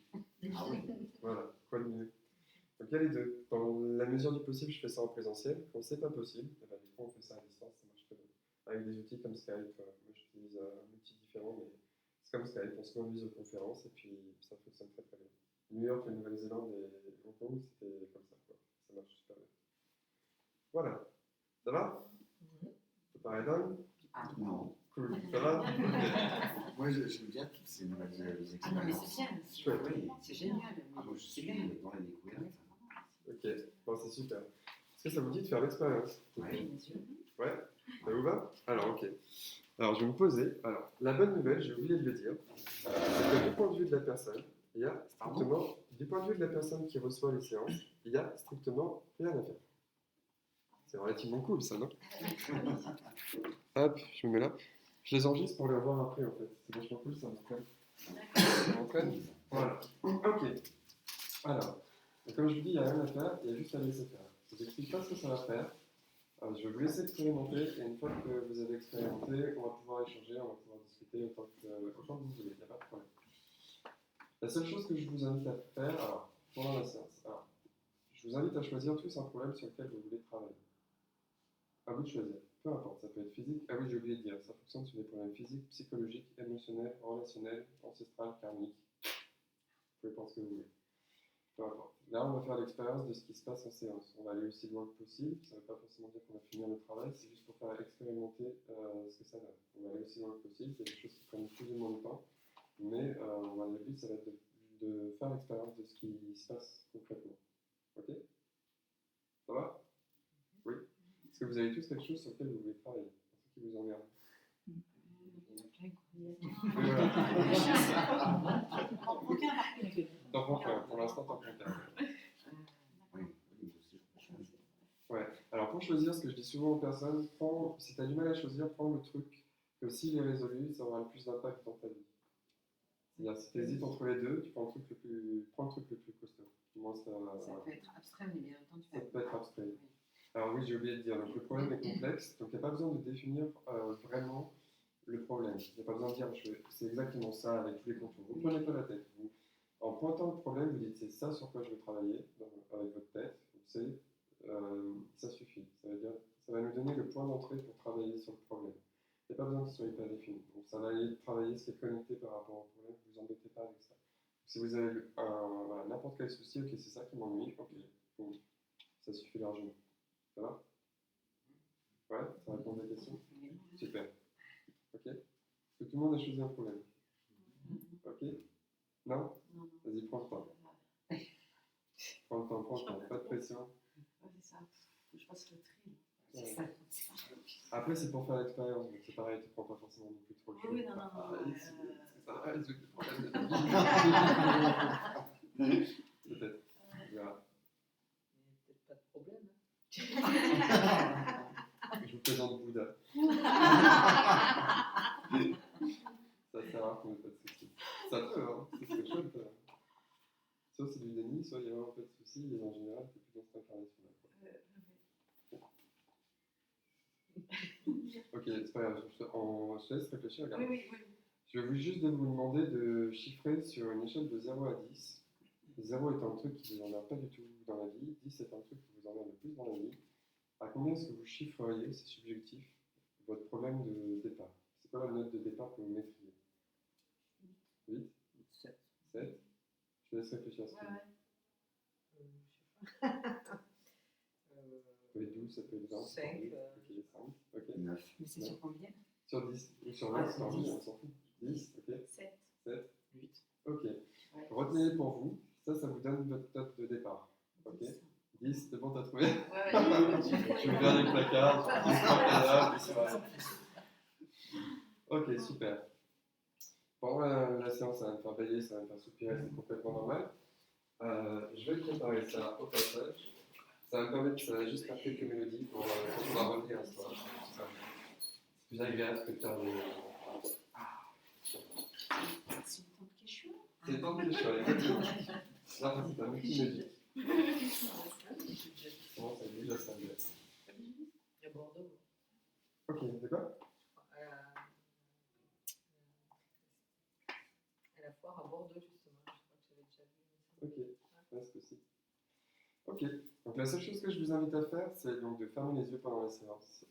Ah oui. Voilà, quoi de mieux. Donc il y a les deux. Dans la mesure du possible, je fais ça en présentiel. Quand c'est pas possible, eh ben, du coup, on fait ça à distance, ça marche très bien. Avec des outils comme Skype, moi j'utilise un outil différent, mais c'est comme Skype, on se met en visioconférence et puis ça fonctionne très très bien. New York, la Nouvelle-Zélande et Hong Kong, c'était comme ça, quoi. Ça marche super bien. Voilà. Ça va? Ça paraît dingue? Non. Cool. Ça va? Ok. Moi, j'aime bien toutes ces nouvelles expériences. Ah non, mais c'est bien. Chouette. Oui. C'est génial. Ah, moi, je C'est suis bien. dans la découverte. Ok, bon, c'est super. Est-ce que ça vous dit de faire l'expérience? Oui. Bien sûr. Ouais, ça vous va? Alors, ok. Alors, je vais me poser. Alors, la bonne nouvelle, j'ai oublié de le dire, c'est que du point de vue de la personne, il y a strictement, du point de vue de la personne qui reçoit les séances, il y a strictement rien à faire. C'est relativement cool, ça, non? Hop, je me mets là. Je les enregistre pour les revoir après, en fait. C'est vachement cool, ça m'entraîne. Ça m'entraîne? Voilà. Ok. Alors, donc comme je vous dis, il n'y a rien à faire, il y a juste à laisser faire. Je vous explique pas ce que ça va faire. Alors, je vais vous laisser expérimenter, et une fois que vous avez expérimenté, on va pouvoir échanger, on va pouvoir discuter autant que vous voulez, il n'y a pas de problème. La seule chose que je vous invite à faire, alors, pendant la séance, alors, je vous invite à choisir tous un problème sur lequel vous voulez travailler. À vous de choisir, peu importe, ça peut être physique. Ah oui, j'ai oublié de dire, ça fonctionne sur des problèmes physiques, psychologiques, émotionnels, relationnels, ancestrales, karmiques. Vous pouvez penser ce que vous voulez. Peu importe. Là, on va faire l'expérience de ce qui se passe en séance. On va aller aussi loin que possible. Ça ne veut pas forcément dire qu'on va finir le travail, c'est juste pour faire expérimenter ce que ça donne. On va aller aussi loin que possible. Il y a des choses qui prennent plus ou moins de temps, mais le but, ça va être de faire l'expérience de ce qui se passe concrètement. Ok? Ça va? Oui? Est-ce que vous avez tous quelque chose sur lequel vous voulez travailler? Un truc qui vous emmerde? Oui, voilà. Aucun par contre. T'en prends qu'un. Pour l'instant, t'en prends qu'un. Oui, oui, aussi. Ouais. Alors pour choisir, ce que je dis souvent aux personnes, si tu as du mal à choisir, prends le truc que s'il est résolu, ça aura le plus d'impact dans ta vie. C'est-à-dire si tu hésites entre les deux, tu prends le truc le plus costaud. Moi, Ça peut être abstrait, mais bien entendu. ça peut être abstrait. Alors oui, j'ai oublié de dire, donc le problème est complexe, donc il n'y a pas besoin de définir vraiment le problème. Il n'y a pas besoin de dire c'est exactement ça avec tous les contours. Vous ne prenez pas la tête. En pointant le problème, vous dites c'est ça sur quoi je veux travailler avec votre tête. Ça suffit. Ça veut dire, ça va nous donner le point d'entrée pour travailler sur le problème. Il n'y a pas besoin qu'il soit hyper défini. Donc ça va aller travailler ce qui est connecté par rapport au problème. Ne vous embêtez pas avec ça. Si vous avez voilà, n'importe quel souci, ok, c'est ça qui m'ennuie, ok, bon, ça suffit largement. Ça va? Ouais, ça répond à des questions? Super. Ok? Est-ce que tout le monde a choisi un problème? Ok? Non? Non, Vas-y, prends le temps. Prends le temps, pas de pression. ouais, c'est ça. Faut que je fasse le tri. C'est ça. Après, c'est pour faire l'expérience, donc c'est pareil, tu prends pas forcément non plus trop le Oui, non, non, non. Ça va résoudre le problème de peut-être. On verra. Peut-être pas de problème. Je vous présente Bouddha. Ça sert à rien qu'on n'ait pas de soucis. Ça peut, hein, c'est ce que je peux. Soit c'est du déni, soit il y a vraiment pas de soucis, et en général, c'est plus dans cette incarnation-là. Ok, c'est pas grave, je te laisse réfléchir, regarde. Oui. Je vais juste vous demander de chiffrer sur une échelle de 0 à 10. 0 est un truc qui vous emmerde pas du tout dans la vie, 10 est un truc qui vous emmerde le plus dans la vie. À combien est-ce que vous chiffreriez, c'est subjectif, votre problème de départ? C'est quoi la note de départ que vous mettriez? 8? 7. 7? Je te laisse réfléchir à ce que ça peut être 12, ça peut être 20, 5, ok, 5, ok. 9. Mais c'est sur combien? Sur 10 ou sur 20, c'est parti, on s'en fout. 10, ok. 7. 7, 8. ok. Ouais. Retenez-les pour vous, ça vous donne votre note de départ. Ok. 10, c'est bon, t'as trouvé? Ouais. Je vais ouvrir les placards, je vais pas là, ok, super. Pendant la séance, ça va me faire bailler, ça va me faire soupirer, c'est complètement normal. Je vais préparer ça au passage. Ça va me permettre, ça va juste faire quelques mélodies pour pouvoir revenir à soi. C'est plus agréable que de faire des... C'est tendu, je suis exactement. Là, c'est un outil magique. Bon, c'est déjà ça. À Bordeaux. Ok, c'est quoi? À la foire à Bordeaux, justement. Je crois que j'avais déjà vu. Ok, ouais, c'est possible. Ok, donc la seule chose que je vous invite à faire, c'est donc de fermer les yeux pendant la séance.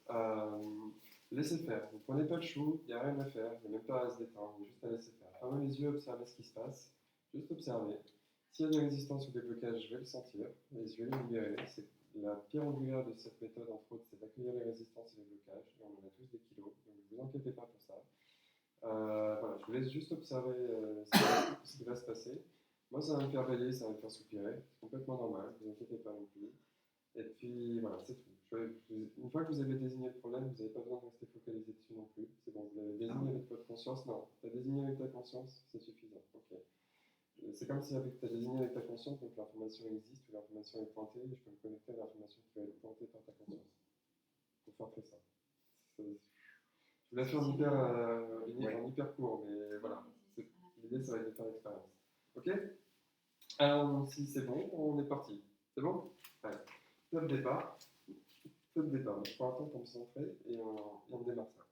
Laissez faire, vous ne prenez pas le chou, il n'y a rien à faire, il n'y a même pas à se détendre, il y a juste à laisser faire. Fermez les yeux, observez ce qui se passe, juste observez. S'il y a des résistances ou des blocages, je vais le sentir, les yeux libérés. C'est la pierre angulaire de cette méthode, entre autres, c'est d'accueillir les résistances et les blocages. Et on en a tous des kilos, donc ne vous inquiétez pas pour ça. Voilà, je vous laisse juste observer ce qui va se passer. Moi, ça va me faire bailler, ça va me faire soupirer. C'est complètement normal, ne vous inquiétez pas non plus. Et puis, voilà, c'est tout. Une fois que vous avez désigné le problème, vous n'avez pas besoin de rester focalisé dessus non plus. C'est bon, vous l'avez désigné avec votre conscience. Non, tu as désigné avec ta conscience, c'est suffisant. Ok. C'est comme si tu as désigné avec ta conscience, donc l'information existe, ou l'information est pointée, et je peux me connecter à l'information qui va être pointée par ta conscience. Pour faire que ça. Je vous l'ai fait en hyper court, mais voilà. L'idée, ça va être de faire l'expérience. Ok? Alors, si c'est bon, on est parti. C'est bon? Allez. Top départ. Top départ. Je prends un temps pour me centrer et on démarre ça.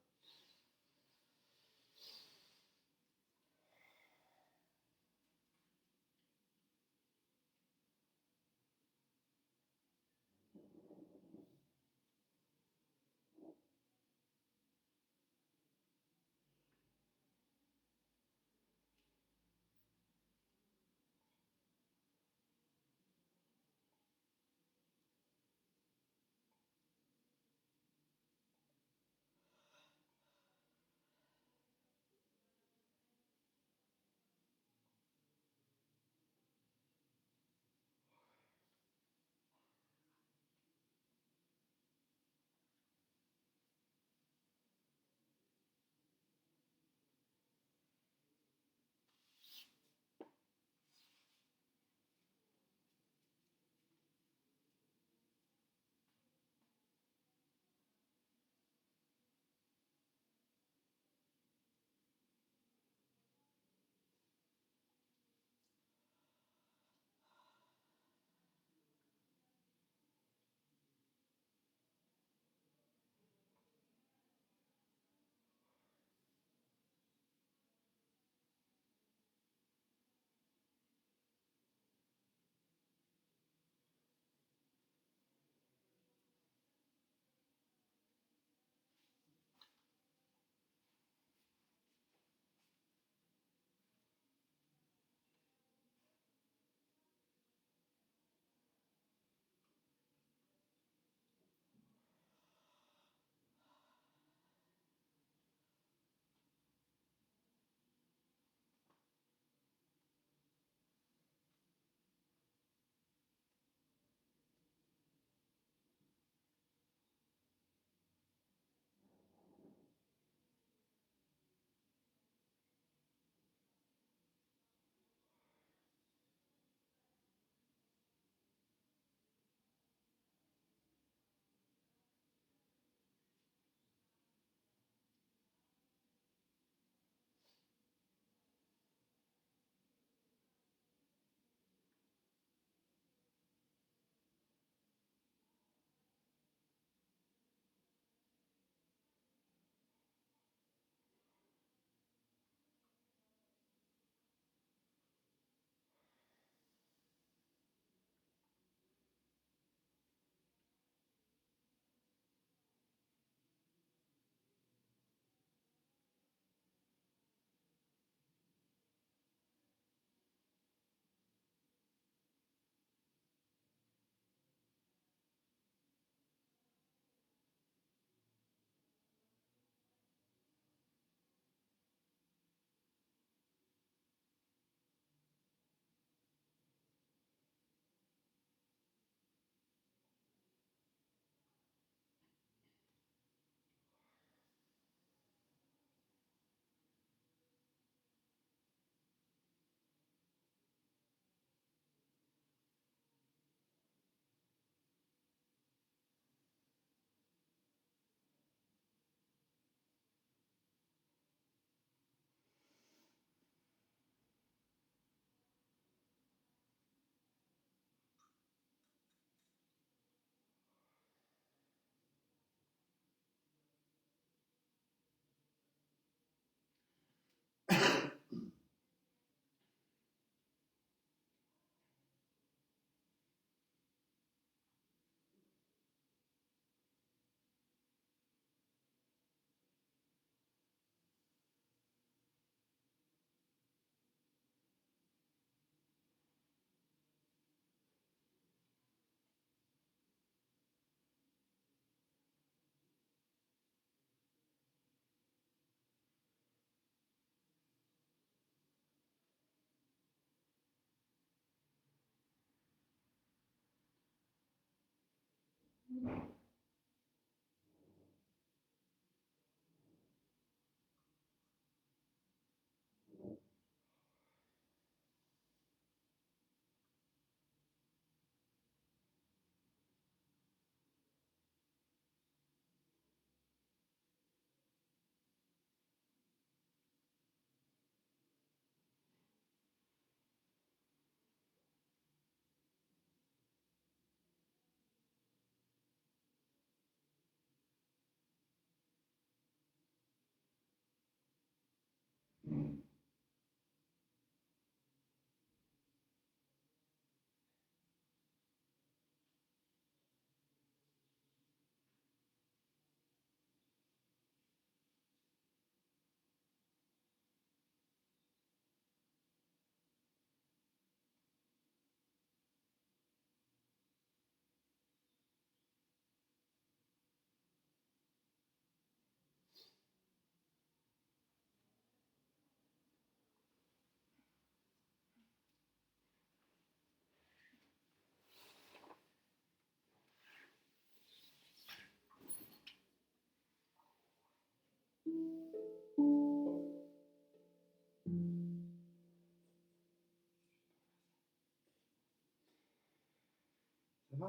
Ça va?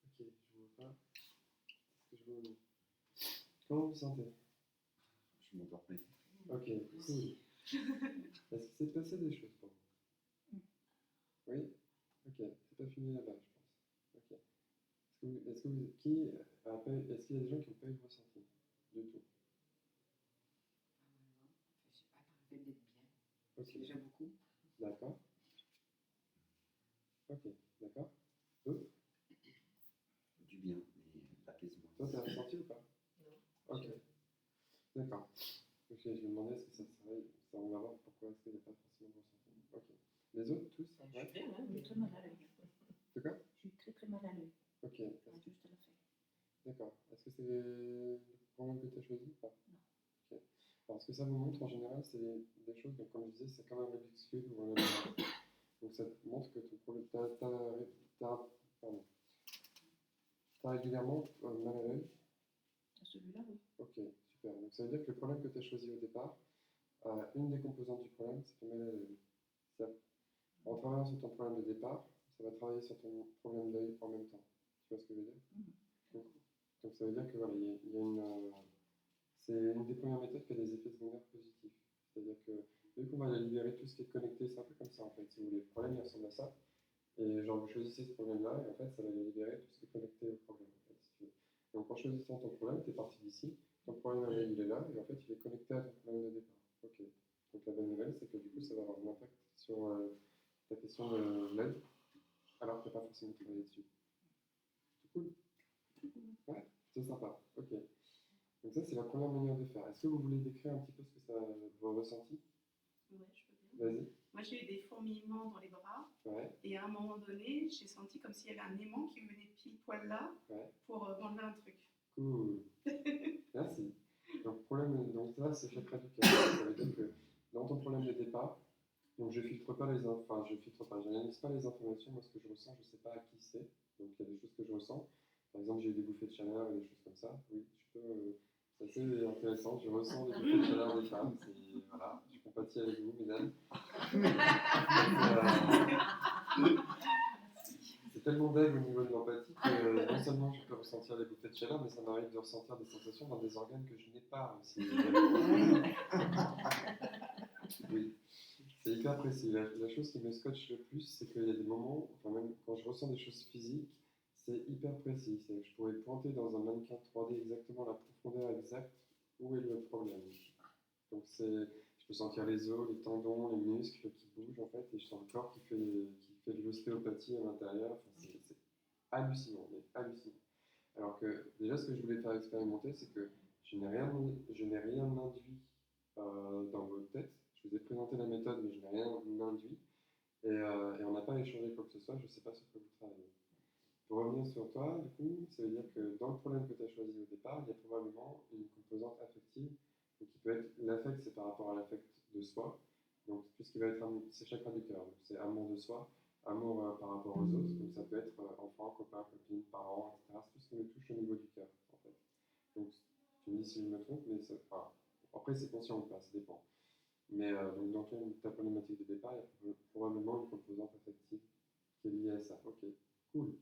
Ok, je vois pas. Est-ce que je vois? Comment vous vous sentez? Je m'endormais. Ok, cool. Est-ce qu'il s'est passé des choses pour vous? Oui? Ok, c'est pas fini là-bas, je pense. Ok. Est-ce qu'il y a des gens qui n'ont pas eu de ressenti du tout? Enfin, je sais pas, ça m'arrive d'être bien. Ok, C'est déjà beaucoup. d'accord. Ok, d'accord. D'autres? Du bien, mais l'apaisement. Toi, t'as ressenti ou pas? Non. Ok, d'accord. Ok, je me demandais est-ce que ça serait. Ça, on va voir pourquoi est-ce qu'il n'y a pas forcément de ressenti. Ok. Les autres, tous? Je suis Ouais. bien, hein, J'ai très mal à l'œil. C'est quoi? J'ai très très mal à l'œil. Ok, Enfin, juste à la fin. d'accord. Est-ce que c'est le problème que tu as choisi ou pas? Non. Ok. Alors, ce que ça vous montre en général, c'est des choses, donc, comme je disais, c'est comme un Rubik's Cube ou un labyrinthe. Donc, ça te montre que ton problème. T'as régulièrement mal à l'œil. À celui-là, oui. Ok, super. Donc, ça veut dire que le problème que tu as choisi au départ, une des composantes du problème, c'est ton mal à l'œil. Ça- En travaillant sur ton problème de départ, ça va travailler sur ton problème d'œil en même temps. Tu vois ce que je veux dire? Donc, donc ça veut dire que voilà, il y a une, c'est une des premières méthodes qui a des effets secondaires positifs. C'est-à-dire que vu qu'on va libérer tout ce qui est connecté, c'est un peu comme ça en fait, si vous voulez. Le problème il ressemble à ça. Et genre vous choisissez ce problème-là et en fait ça va libérer tout ce qui est connecté au problème. En fait, si tu veux. Donc en choisissant ton problème, tu es parti d'ici, ton problème il est là et en fait il est connecté à ton problème de départ. Ok. Donc la bonne nouvelle c'est que du coup ça va avoir un impact sur ta question de l'aide alors que tu n'as pas forcément travaillé dessus. C'est cool. Ouais, c'est sympa. Ok. Donc ça, c'est la première manière de faire. Est-ce que vous voulez décrire un petit peu ce que ça vos ressentis? Ouais, je peux bien. Vas-y. Moi, j'ai eu des fourmillements dans les bras. Ouais, Et à un moment donné, j'ai senti comme s'il y avait un aimant qui venait pile poil là ouais. pour m'enlever un truc. Cool. Merci. Donc là, c'est chakra du cœur. Ça veut dire que dans ton problème de départ, donc je filtre pas les enfin je filtre pas, j'analyse pas les informations. Moi, ce que je ressens, je sais pas à qui c'est. Donc il y a des choses que je ressens. Par exemple, j'ai eu des bouffées de chaleur et des choses comme ça. Oui, je peux. C'est assez intéressant. Je ressens les bouffées de chaleur des femmes. Voilà, je compatis avec vous, mesdames. C'est tellement d'aigle au niveau de l'empathie que non seulement je peux ressentir les bouffées de chaleur, mais ça m'arrive de ressentir des sensations dans des organes que je n'ai pas aussi. Oui, c'est hyper précis. La chose qui me scotche le plus, c'est qu'il y a des moments, enfin même quand je ressens des choses physiques, c'est hyper précis. C'est que je pourrais pointer dans un mannequin 3D exactement la profondeur exacte où est le problème. Donc je peux sentir les os, les tendons, les muscles qui bougent en fait, et je sens le corps qui fait de l'ostéopathie à l'intérieur. Enfin, c'est hallucinant, mais hallucinant. Alors que déjà, ce que je voulais faire expérimenter, c'est que je n'ai rien induit dans votre tête. Je vous ai présenté la méthode, mais je n'ai rien induit. Et on n'a pas échangé quoi que ce soit, je ne sais pas sur quoi vous travaillez. Pour revenir sur toi, du coup, ça veut dire que dans le problème que tu as choisi au départ, il y a probablement une composante affective. Donc, qui peut être l'affect, c'est par rapport à l'affect de soi. Donc, tout ce qui va être c'est chakra du cœur. Donc, c'est amour de soi, amour par rapport aux autres. Donc, ça peut être enfant, copain, copine, parents, niveau du cœur, en fait. Donc, tu me dis si je me trompe, mais enfin, après, c'est conscient ou pas, ça dépend. Mais donc, dans ta problématique de départ, il y a probablement une composante affective qui est liée à ça. Ok, cool.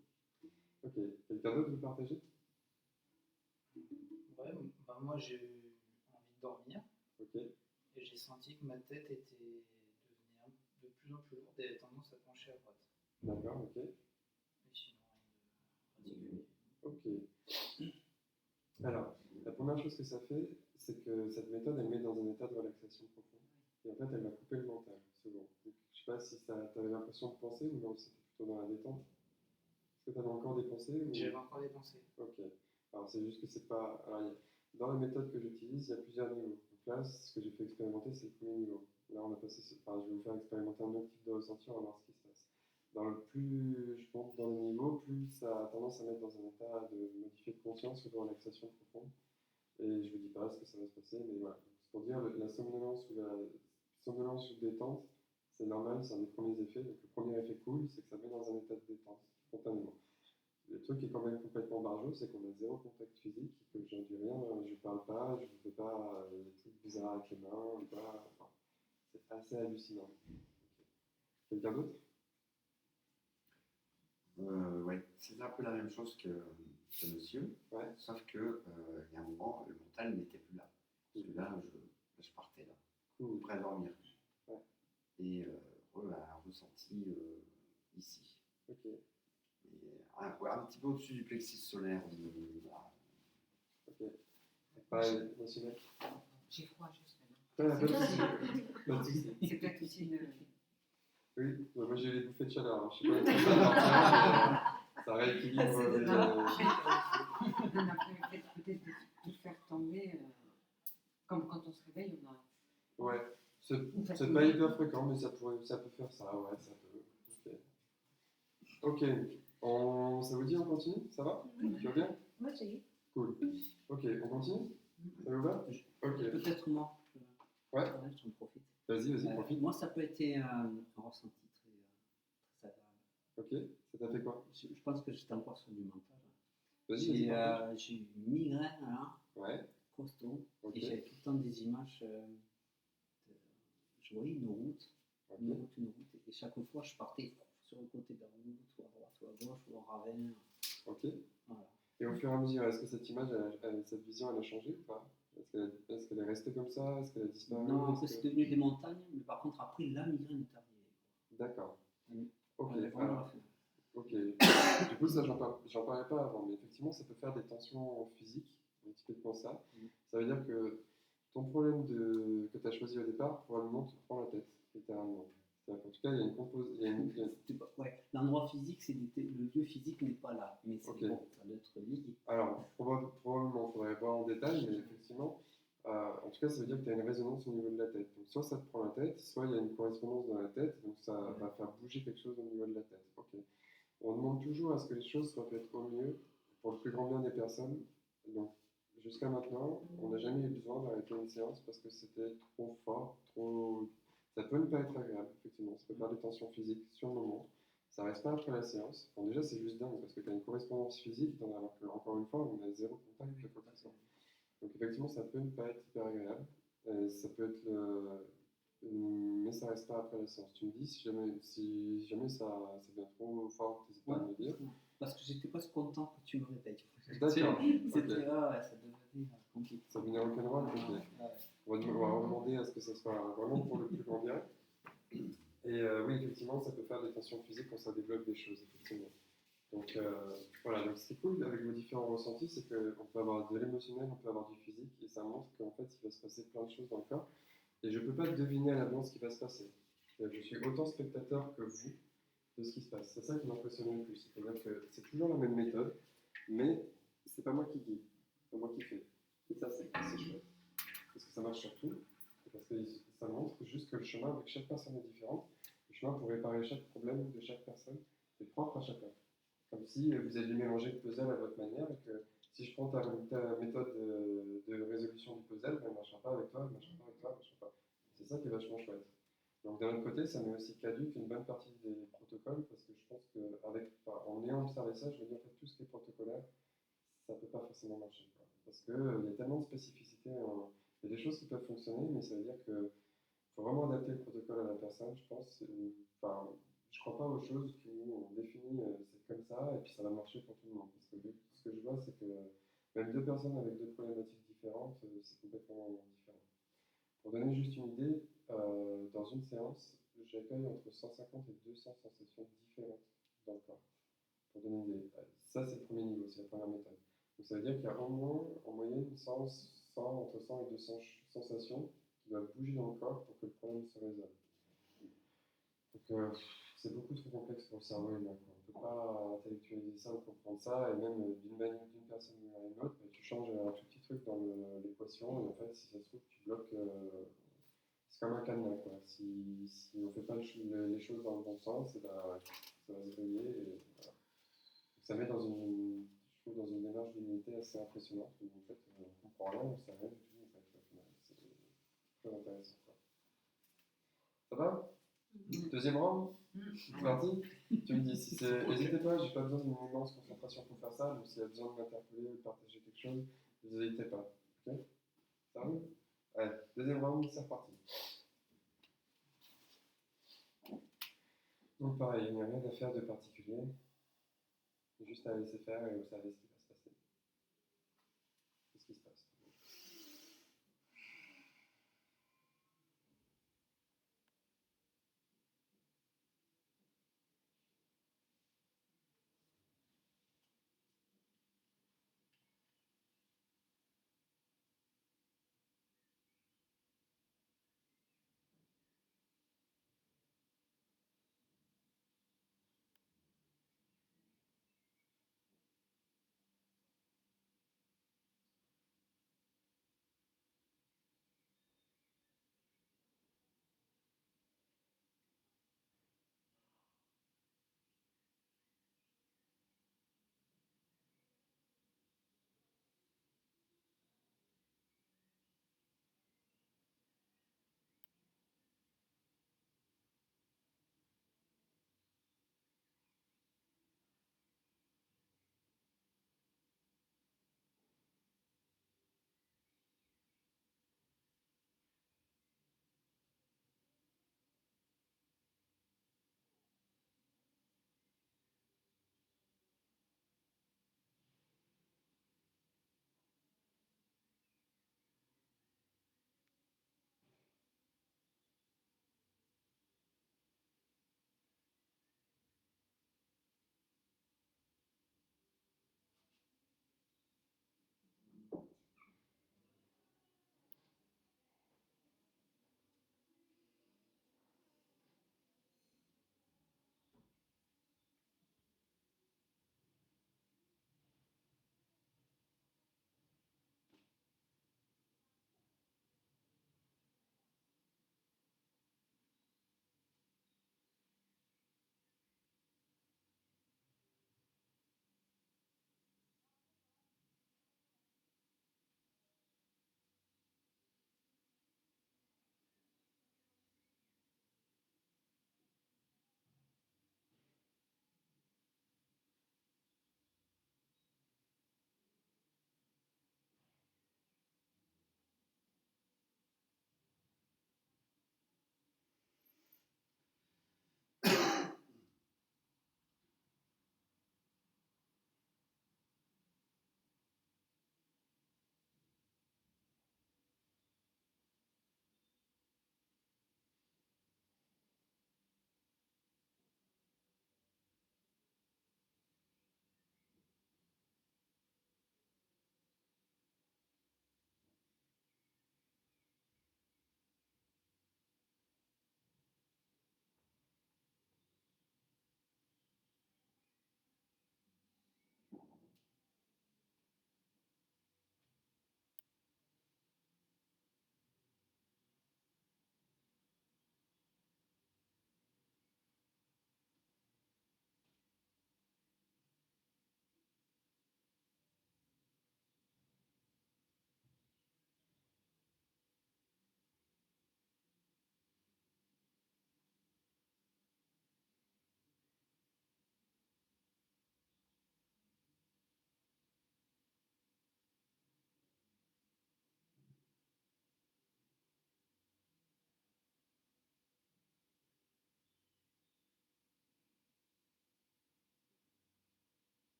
Ok, quelqu'un d'autre veut partager? Ouais, bah moi j'ai eu envie de dormir Ok, et j'ai senti que ma tête était devenue de plus en plus lourde et avait tendance à pencher à droite. d'accord, ok. Mais sinon, rien de particulier. Ok. Alors, la première chose que ça fait, c'est que cette méthode, elle met dans un état de relaxation profond. Et en fait, elle va couper le mental, souvent. Donc, je ne sais pas si tu avais l'impression de penser ou non, c'était plutôt dans la détente. Est-ce que tu avais encore des pensées ou... J'avais encore des pensées. Ok. Alors, c'est juste que c'est pas. Alors, dans la méthode que j'utilise, il y a plusieurs niveaux. Donc là, ce que j'ai fait expérimenter, c'est le premier niveau. Là, on a passé. Enfin, je vais vous faire expérimenter un autre type de ressenti, on va voir ce qui se passe. Dans le plus je monte dans le niveau, plus ça a tendance à mettre dans un état de modifier de conscience ou de relaxation profonde. Et je ne vous dis pas ce que ça va se passer, mais voilà. C'est pour dire la somnolence ou détente, c'est normal, c'est un des premiers effets. Donc le premier effet cool, c'est que ça met dans un état de détente spontanément. Le truc qui est quand même complètement barjot, c'est qu'on a zéro contact physique, que je ne dis rien, je ne parle pas, je ne fais pas des trucs bizarres avec les mains, enfin, c'est assez hallucinant. Quelqu'un d'autre? Ouais, c'est un peu la même chose que monsieur, Ouais. sauf que il y a un moment, le mental n'était plus là. Parce que là, je partais là, Cool. prêt à dormir. Ouais. Et un ressenti ici. Ok. Et, un petit peu au-dessus du plexus solaire. Ok. Pareil, monsieur Mac. J'ai froid juste maintenant. Pas de souci. Pas de souci. C'est peut-être aussi une. Oui, moi j'ai eu les bouffées de chaleur. Je ne sais pas si ça va, mais ça rééquilibre. Ah, c'est les, Non, mais après, peut-être de faire tomber. Comme quand on se réveille, on a. Ouais, c'est pas hyper fréquent, mais ça peut faire ça, ouais, ça peut. Ok, ça vous dit on continue? Ça va? Tu vas bien? Moi, ça y est. Cool. Ok, on continue? Ça vous va? Ok. Peut-être moi. Ouais. J'en profite. Vas-y, profite. Moi, ça peut être un ressenti très agréable. Ok, ça t'a fait quoi? Je pense que j'étais encore sur du mental. Vas-y, partage. J'ai eu une migraine là, Ouais, costaud, ok. et j'avais tout le temps des images. Je voyais une route, Ok. et chaque fois je partais sur le côté d'un route, ou à droite, ou à gauche, ou en ravin. Ok. Voilà. Et au fur et à mesure, est-ce que cette image, cette vision, elle a changé ou pas? Est-ce qu'elle est restée comme ça? Est-ce qu'elle a disparu? Non, après c'est devenu des montagnes, mais par contre après la migraine est arrivée. D'accord. Mm. Ok. On est vraiment Alors, à la fin. ok. Du coup, ça, j'en parlais pas avant, mais effectivement, ça peut faire des tensions physiques, typiquement ça. Ça veut dire que ton problème que tu as choisi au départ, probablement, te prend la tête, littéralement. En tout cas, il y a une composante. Ouais, l'endroit physique, le lieu physique n'est pas là, mais c'est Ok. bon, ça doit être lié. Alors, probablement, il faudrait voir en détail, mais effectivement, en tout cas, ça veut dire que tu as une résonance au niveau de la tête. Donc, soit ça te prend la tête, soit il y a une correspondance dans la tête, donc ça va faire bouger quelque chose au niveau de la tête. Ok. On demande toujours à ce que les choses soient faites au mieux pour le plus grand bien des personnes. Donc, jusqu'à maintenant, on n'a jamais eu besoin d'arrêter une séance parce que c'était trop fort, trop. Ça peut ne pas être agréable, effectivement. Ça peut faire des tensions physiques sur le moment. Ça reste pas après la séance. Bon, déjà, c'est juste dingue parce que tu as une correspondance physique, alors que, encore une fois, on a zéro contact avec quoi que ce soit. Donc, effectivement, ça peut ne pas être hyper agréable. Ça peut être mais ça reste pas après la séance. Tu me dis si jamais ça devient trop fort, n'hésite pas à me le dire. Parce que j'étais presque content que tu me réveilles. D'accord. C'était Ok. là, ça devenait compliqué. Ça devenait rock'n'roll. Ok. On va demander à ce que ça soit vraiment pour le plus grand bien. Et oui, effectivement, ça peut faire des tensions physiques quand ça développe des choses, effectivement. Donc voilà, donc ce qui est cool avec vos différents ressentis, c'est qu'on peut avoir de l'émotionnel, on peut avoir du physique, et ça montre qu'en fait, il va se passer plein de choses dans le corps. Et je ne peux pas deviner à l'avance ce qui va se passer. Je suis autant spectateur que vous de ce qui se passe. C'est ça qui m'impressionne le plus. C'est-à-dire que c'est toujours la même méthode, mais c'est pas moi qui guide, c'est pas moi qui fais. Et ça, c'est chouette. Parce que ça marche sur tout, et parce que ça montre juste que le chemin avec chaque personne est différent. Le chemin pour réparer chaque problème de chaque personne est propre à chacun. Comme si vous aviez mélangé le puzzle à votre manière, et que si je prends ta méthode de résolution du puzzle, elle ne marchera pas avec toi, elle ne marchera pas avec toi, elle ne marchera pas. C'est ça qui est vachement chouette. Donc d'un autre côté, ça met aussi caduque une bonne partie des protocoles, parce que je pense qu'en ayant observé ça, je veux dire, en fait, tout ce qui est protocolaire, ça ne peut pas forcément marcher, quoi. Parce qu'il y a tellement de spécificités. Il y a des choses qui peuvent fonctionner, mais ça veut dire que faut vraiment adapter le protocole à la personne, je pense. Enfin, je crois pas aux choses où on définit c'est comme ça et puis ça va marcher pour tout le monde. Parce que ce que je vois, c'est que même deux personnes avec deux problématiques différentes, c'est complètement différent. Pour donner juste une idée, dans une séance, j'accueille entre 150 et 200 sensations différentes dans le corps. Pour donner une idée. Ça, c'est le premier niveau, c'est la première méthode. Donc ça veut dire qu'il y a au moins, en moyenne, 100, entre 100 et 200 sensations qui doivent bouger dans le corps pour que le problème se résolve. Donc c'est beaucoup trop complexe pour le cerveau humain. On ne peut pas intellectualiser ça, comprendre ça, et même d'une personne à une autre, tu changes un tout petit truc dans l'équation, et en fait, si ça se trouve, tu bloques. C'est comme un cadenas, quoi. Si on ne fait pas les choses dans le bon sens, et ben, ça va se griller. Et voilà. Ça met je trouve, dans une démarche d'unité assez impressionnante, où en fait, on ne comprend rien, on ne sait rien du tout. En fait, au final. C'est très intéressant, quoi. Ça va? Deuxième round? C'est parti? Tu me dis, si c'est. N'hésitez pas, j'ai pas besoin d'une immense concentration pour faire ça, donc s'il y a besoin de m'interpeller ou de partager quelque chose, n'hésitez pas. Ok? Ça va? Allez, deuxième round, c'est reparti. Donc pareil, il n'y a rien à faire de particulier. Juste à laisser faire et observer ce qui va se passer. Qu'est-ce qui se passe?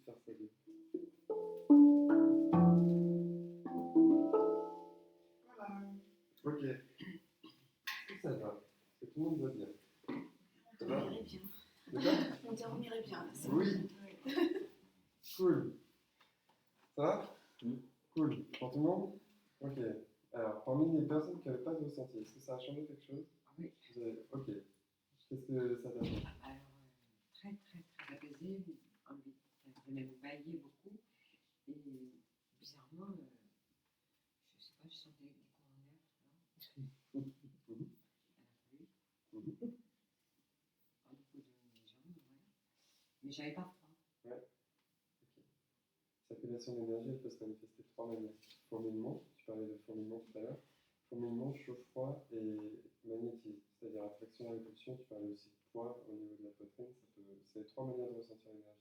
faire saluer. Ok. Est-ce que ça va? Est-ce que tout le monde va bien? Ça va? dormirait bien. D'accord? On dormirait bien. Là, c'est Oui. Cool. Ça va? Cool. Pour tout le monde? Ok. Alors, parmi les personnes qui n'avaient pas de ressenti, est-ce que ça a changé quelque chose? Oui. Ok. Qu'est-ce que ça t'a fait? Alors, très, très, très apaisé, envie, de même bailler beaucoup. Et bizarrement, je sais pas, je sentais des courants nerfs, Mhm. à la Mhm. vue, pas beaucoup de jambes, ouais. Mais j'avais pas froid. Circulation d'énergie, elle peut se manifester de trois manières. Fourmillement, tu parlais de fourmillement tout à l'heure. Fourmillement, chaud-froid et magnétisme, c'est-à-dire attraction et répulsion. Tu parlais aussi de poids au niveau de la poitrine. C'est les trois manières de ressentir l'énergie.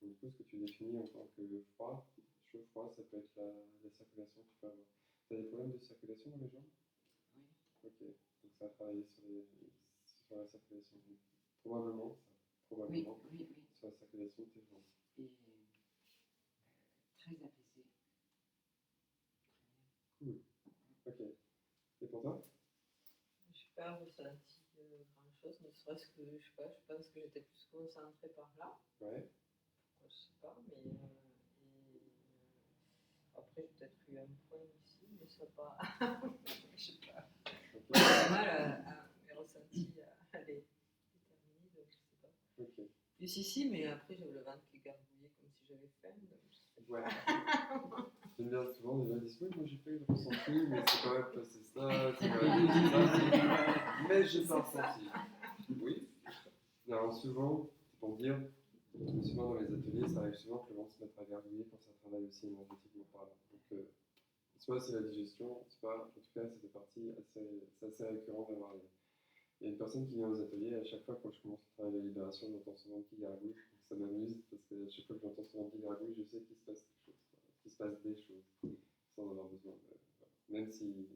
Donc, du coup, ce que tu définis en tant que froid, chaud-froid, ça peut être la circulation que tu peux avoir. Tu as des problèmes de circulation dans les jambes? Oui. Ok, donc ça a travaillé sur la circulation. Donc, probablement, Oui, oui, oui. sur la circulation de tes jambes. Et très apaisé. Cool. Ok. Et pour toi? Je n'ai pas ressenti grand-chose, ne serait-ce que, je pense que j'étais plus concentrée par là. Ouais. Pourquoi, je sais pas, mais après j'ai peut-être eu un point ici, mais ça n'a pas. Je sais pas. Ok. J'ai pas mal à mes ressentis à les déterminer, donc je sais pas. Ok. Plus ici, mais après j'avais le ventre qui gargouillait comme si j'avais faim, donc je sais pas. Ouais. J'aime bien souvent les gens disent oui, moi j'ai pas eu de ressenti, mais c'est quand même passé ça, c'est quand même passé ça, mais j'ai pas ressenti. Oui. Alors souvent, pour dire, souvent dans les ateliers, ça arrive souvent que le ventre se mette à gargouiller quand ça travaille aussi énergétiquement parlant. Donc, soit c'est la digestion, soit en tout cas c'est des parties assez récurrent d'avoir les. Il y a une personne qui vient aux ateliers, à chaque fois quand je commence à travailler la libération, j'entends son ventre qui gargouille. Donc ça m'amuse parce que à chaque fois que j'entends son ventre qui gargouille, je sais qu'il se passe quelque chose, qu'il se passe des choses, sans avoir besoin de. Même si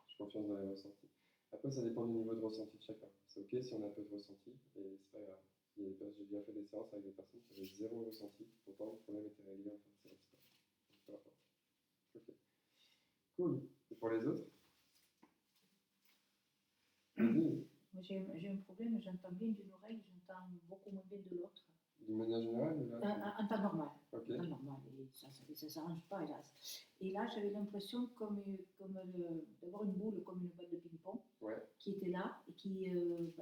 je confiance dans les ressentis. Après, ça dépend du niveau de ressenti de chacun. C'est ok si on a peu de ressenti, et c'est pas grave. J'ai déjà fait des séances avec des personnes qui avaient zéro ressenti, pourtant le problème était réglé en fin de séance. Peu importe. Ok. Cool. Et pour les autres? Vas-y. Moi, j'ai un problème, j'entends bien d'une oreille, j'entends beaucoup moins bien de l'autre. D'une manière générale, là, En temps normal. ok. En temps normal, et ça s'arrange pas, hélas. Et là, j'avais l'impression d'avoir une boule, comme une balle de ping-pong, Ouais. qui était là, et qui, à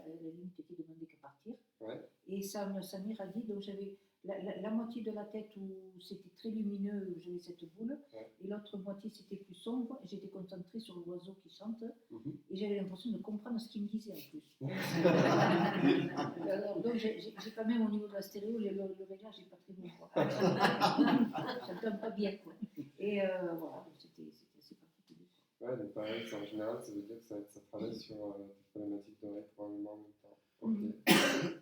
la limite, qui demandait qu'à partir. Ouais. Et ça m'irradiait, donc j'avais la moitié de la tête où c'était très lumineux, où j'avais cette boule, Ouais. et l'autre moitié c'était plus sombre, et j'étais concentrée sur l'oiseau qui chante, Mhm. et j'avais l'impression de comprendre ce qu'il me disait en plus. Alors, donc j'ai quand même au niveau de la stéréo, le réglage n'est pas très bon, quoi. Ça ne tombe pas bien, quoi. Et voilà, c'était assez particulier. Ouais, donc pareil, en général, ça veut dire que ça travaille sur tes problématiques d'oreille probablement en même temps. Ok.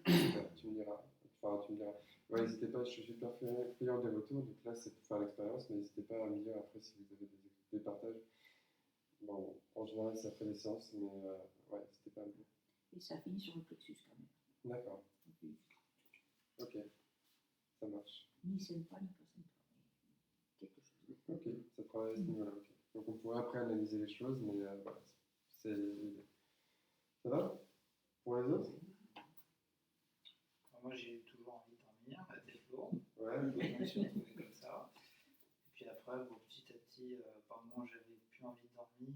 Super, tu me diras. Enfin, tu me diras. Ouais, n'hésitez pas, je suis super friand des retours, donc là c'est pour faire l'expérience, mais n'hésitez pas à me dire après si vous avez des partages. Bon, en général, c'est après les séances, mais ouais, n'hésitez pas à me dire. Et ça finit sur le plexus quand même. D'accord. Donc, Ok, ça marche. ni sympa, ni pas sympa. Mais quelque chose. Ok, ça travaille à ce niveau-là. Ok. Donc on pourrait après analyser les choses, mais voilà, c'est l'idée. Ça va? Pour les autres? Alors, moi, j'ai toujours envie de dormir, la tête lourde. Ouais, Je ok. me suis retrouvé comme ça. Et puis après, bon, petit à petit, par moments, j'avais plus envie de dormir.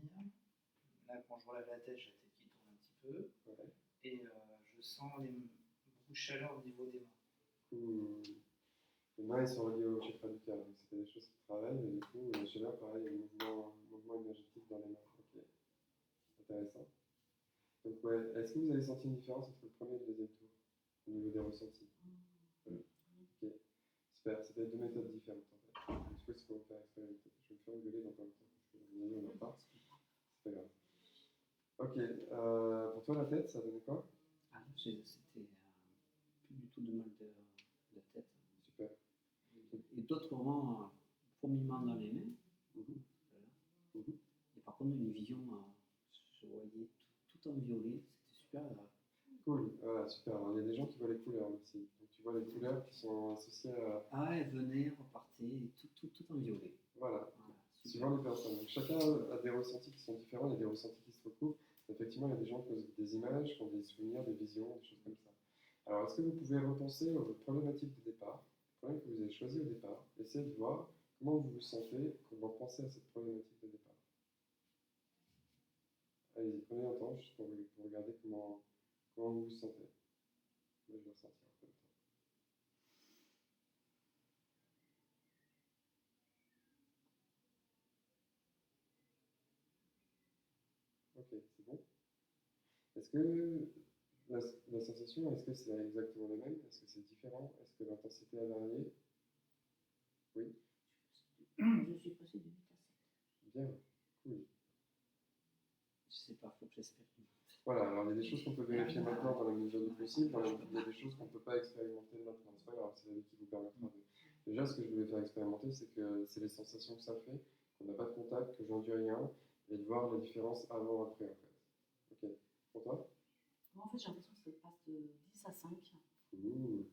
Là, quand je relève la tête, j'ai la tête qui tourne un petit peu. Ouais. Et je sens beaucoup de chaleur au niveau des mains. Cool. Les mains, ils sont reliés au chakra du cœur, donc c'est des choses qui travaillent, mais du coup, la chaleur, pareil, le mouvement énergétique dans les mains. Ok, intéressant. Donc, ouais, est-ce que vous avez senti une différence entre le premier et le deuxième tour, au niveau des ressentis? Ok, super, c'était deux méthodes différentes en fait. Donc, du coup, c'est pour vous faire expérimenter. Je vais me faire engueuler dans pas longtemps, parce que on en parle. C'est pas grave. Ok, pour toi, la tête, ça donnait quoi? Ah, c'était plus du tout de mal de tête. Super. Et d'autres moments, fourmillement dans les mains. Mhm. Voilà. Mhm. Et par contre, une vision, je voyais tout en violet. C'était super. Cool, voilà, super. Alors, il y a des gens qui voient les couleurs aussi. Donc, Tu vois les couleurs qui sont associées à. Ah ouais, venez, repartez, tout en violet. Voilà, Voilà, super. suivant les personnes. Donc, chacun a des ressentis qui sont différents, il y a des ressentis qui se recoupent. Effectivement, il y a des gens qui ont des images, qui ont des souvenirs, des visions, des choses comme ça. Alors, est-ce que vous pouvez repenser aux problématiques de départ, les problèmes que vous avez choisis au départ, essayez de voir comment vous vous sentez quand vous pensez à cette problématique de départ. Allez-y, prenez un temps juste pour regarder comment vous vous sentez. Moi, je vais ressentir un peu le temps. Ok, c'est bon. Est-ce que la sensation, est-ce que c'est exactement la même? Est-ce que c'est différent? Est-ce que l'intensité a varié? Oui, Je suis passée de 8 à 7. bien, cool. Je sais pas, faut que j'espère. Voilà, alors il y a des choses qu'on peut vérifier maintenant dans la mesure du possible, il y a des choses qu'on ne peut pas expérimenter maintenant. C'est pas grave, c'est la vie qui vous permettra de. Déjà, ce que je voulais faire expérimenter, c'est que c'est les sensations que ça fait, qu'on n'a pas de contact, que j'enduis rien, et de voir la différence avant-après en fait. Ok, pour toi? Moi, en fait, j'ai l'impression que ça passe de 10 à 5. Ouh,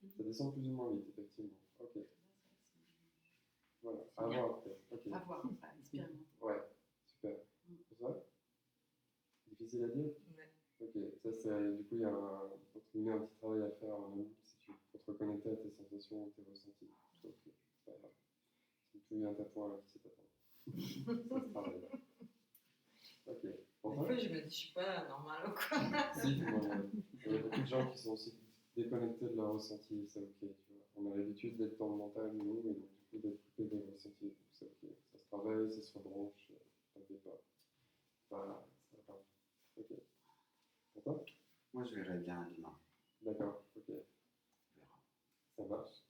ça descend plus ou moins vite, effectivement. Ok, voilà, avant-après. Ok, À voir, à expérimenter. ouais, super. Pour toi? Difficile à dire? Ouais. Ok, ça c'est du coup il y a entre guillemets, un petit travail à faire en amont si tu pour te reconnecter à tes sensations, tes ressentis. Ok, c'est pas grave. C'est tout vient à point là qui s'est ça se travaille. Ok, Des pour toi? fois, je me dis, je suis pas normale ou quoi. Si, il y a beaucoup de gens qui sont aussi déconnectés de leur ressenti, c'est ok, tu vois. On a l'habitude d'être dans le mental, nous, et donc du coup d'être coupé des ressentis, donc c'est ok. Ça se travaille, ça se rebranche, t'inquiète pas. Voilà, ça va. Ok. Pour toi? Moi, je verrai bien demain. D'accord, ok, On verra. ça marche.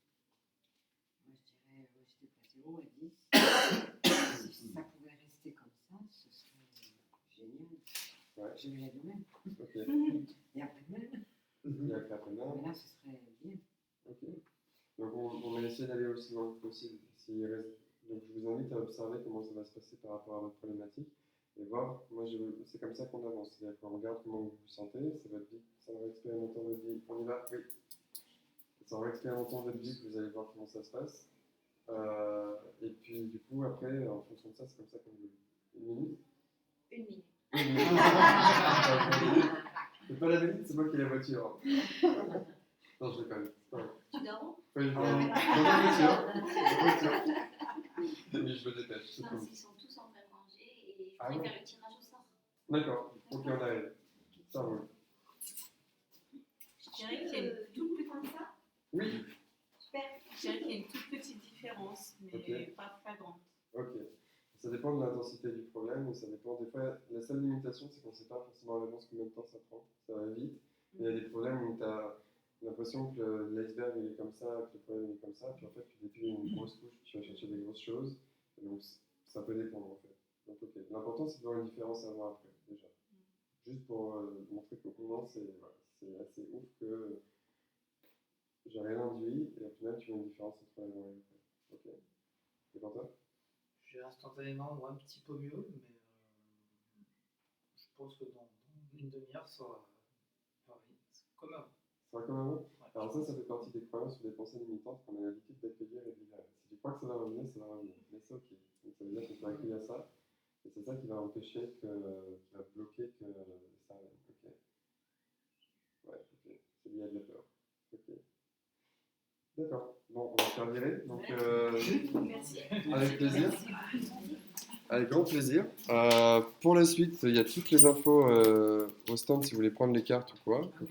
Moi, je dirais, j'étais passé haut à 10. Si ça pouvait rester comme ça, ce serait génial. Ouais. Je verrais demain. Ok. Et après-demain. Il y a que après-demain. Mais là, ce serait bien. Ok. Donc on a essayé d'aller aussi loin que possible. Donc je vous invite à observer comment ça va se passer par rapport à votre problématique et voir. C'est comme ça qu'on avance. C'est-à-dire qu'on regarde comment vous vous sentez, c'est votre vie, c'est en expérimentant votre vie. On y va? Oui. C'est en expérimentant votre vie que vous allez voir comment ça se passe. Et puis du coup après, en fonction de ça, c'est comme ça qu'on veut. Une minute? Une minute. Une minute. C'est pas la minute, c'est moi qui ai la voiture. Non, je déconne. C'est pas vrai. Tu dors? Oui, dans la voiture. Mais je me dépêche. C'est Non, cool. ils sont tous en train de manger et je Ah voudrais ouais. faire le tirage au sort. D'accord, ok, on arrive. Ça roule. Je dirais qu'il y a une toute petite comme ça. Oui, Super. Je dirais qu'il y a une toute petite différence, mais Ok. pas flagrante. ok. Ça dépend de l'intensité du problème, ou ça dépend des fois. La seule limitation, c'est qu'on ne sait pas forcément à l'avance combien de temps ça prend. Ça va vite. Il y a des problèmes où tu as l'impression que l'iceberg il est comme ça, que le problème il est comme ça, puis en fait tu dépiles une grosse couche, tu vas chercher des grosses choses. Et donc ça peut dépendre en fait. Donc ok. L'important c'est de voir une différence avant-après, déjà. Juste pour montrer qu'au moment c'est assez ouf que j'ai rien induit et au final tu vois une différence entre avant et après. Ok. Et pour toi? J'ai instantanément ou un petit peu mieux, mais je pense que dans une demi-heure, ça va. Pareil, c'est comme avant. Ça va comme avant? Ouais. Alors ça fait partie des croyances ou des pensées limitantes qu'on a l'habitude d'accueillir et de libérer. Si tu crois que ça va revenir, ça va revenir. Mais c'est ok. Donc ça veut dire qu'on peut accueillir ça. Et c'est ça qui va empêcher qui va bloquer que ça arrive. Ok. Ouais, ok. C'est lié à de la peur. Ok. D'accord. Bon, on va se faire virer. Donc, Merci. avec plaisir. Avec grand plaisir. Pour la suite, il y a toutes les infos au stand si vous voulez prendre les cartes ou quoi. Donc,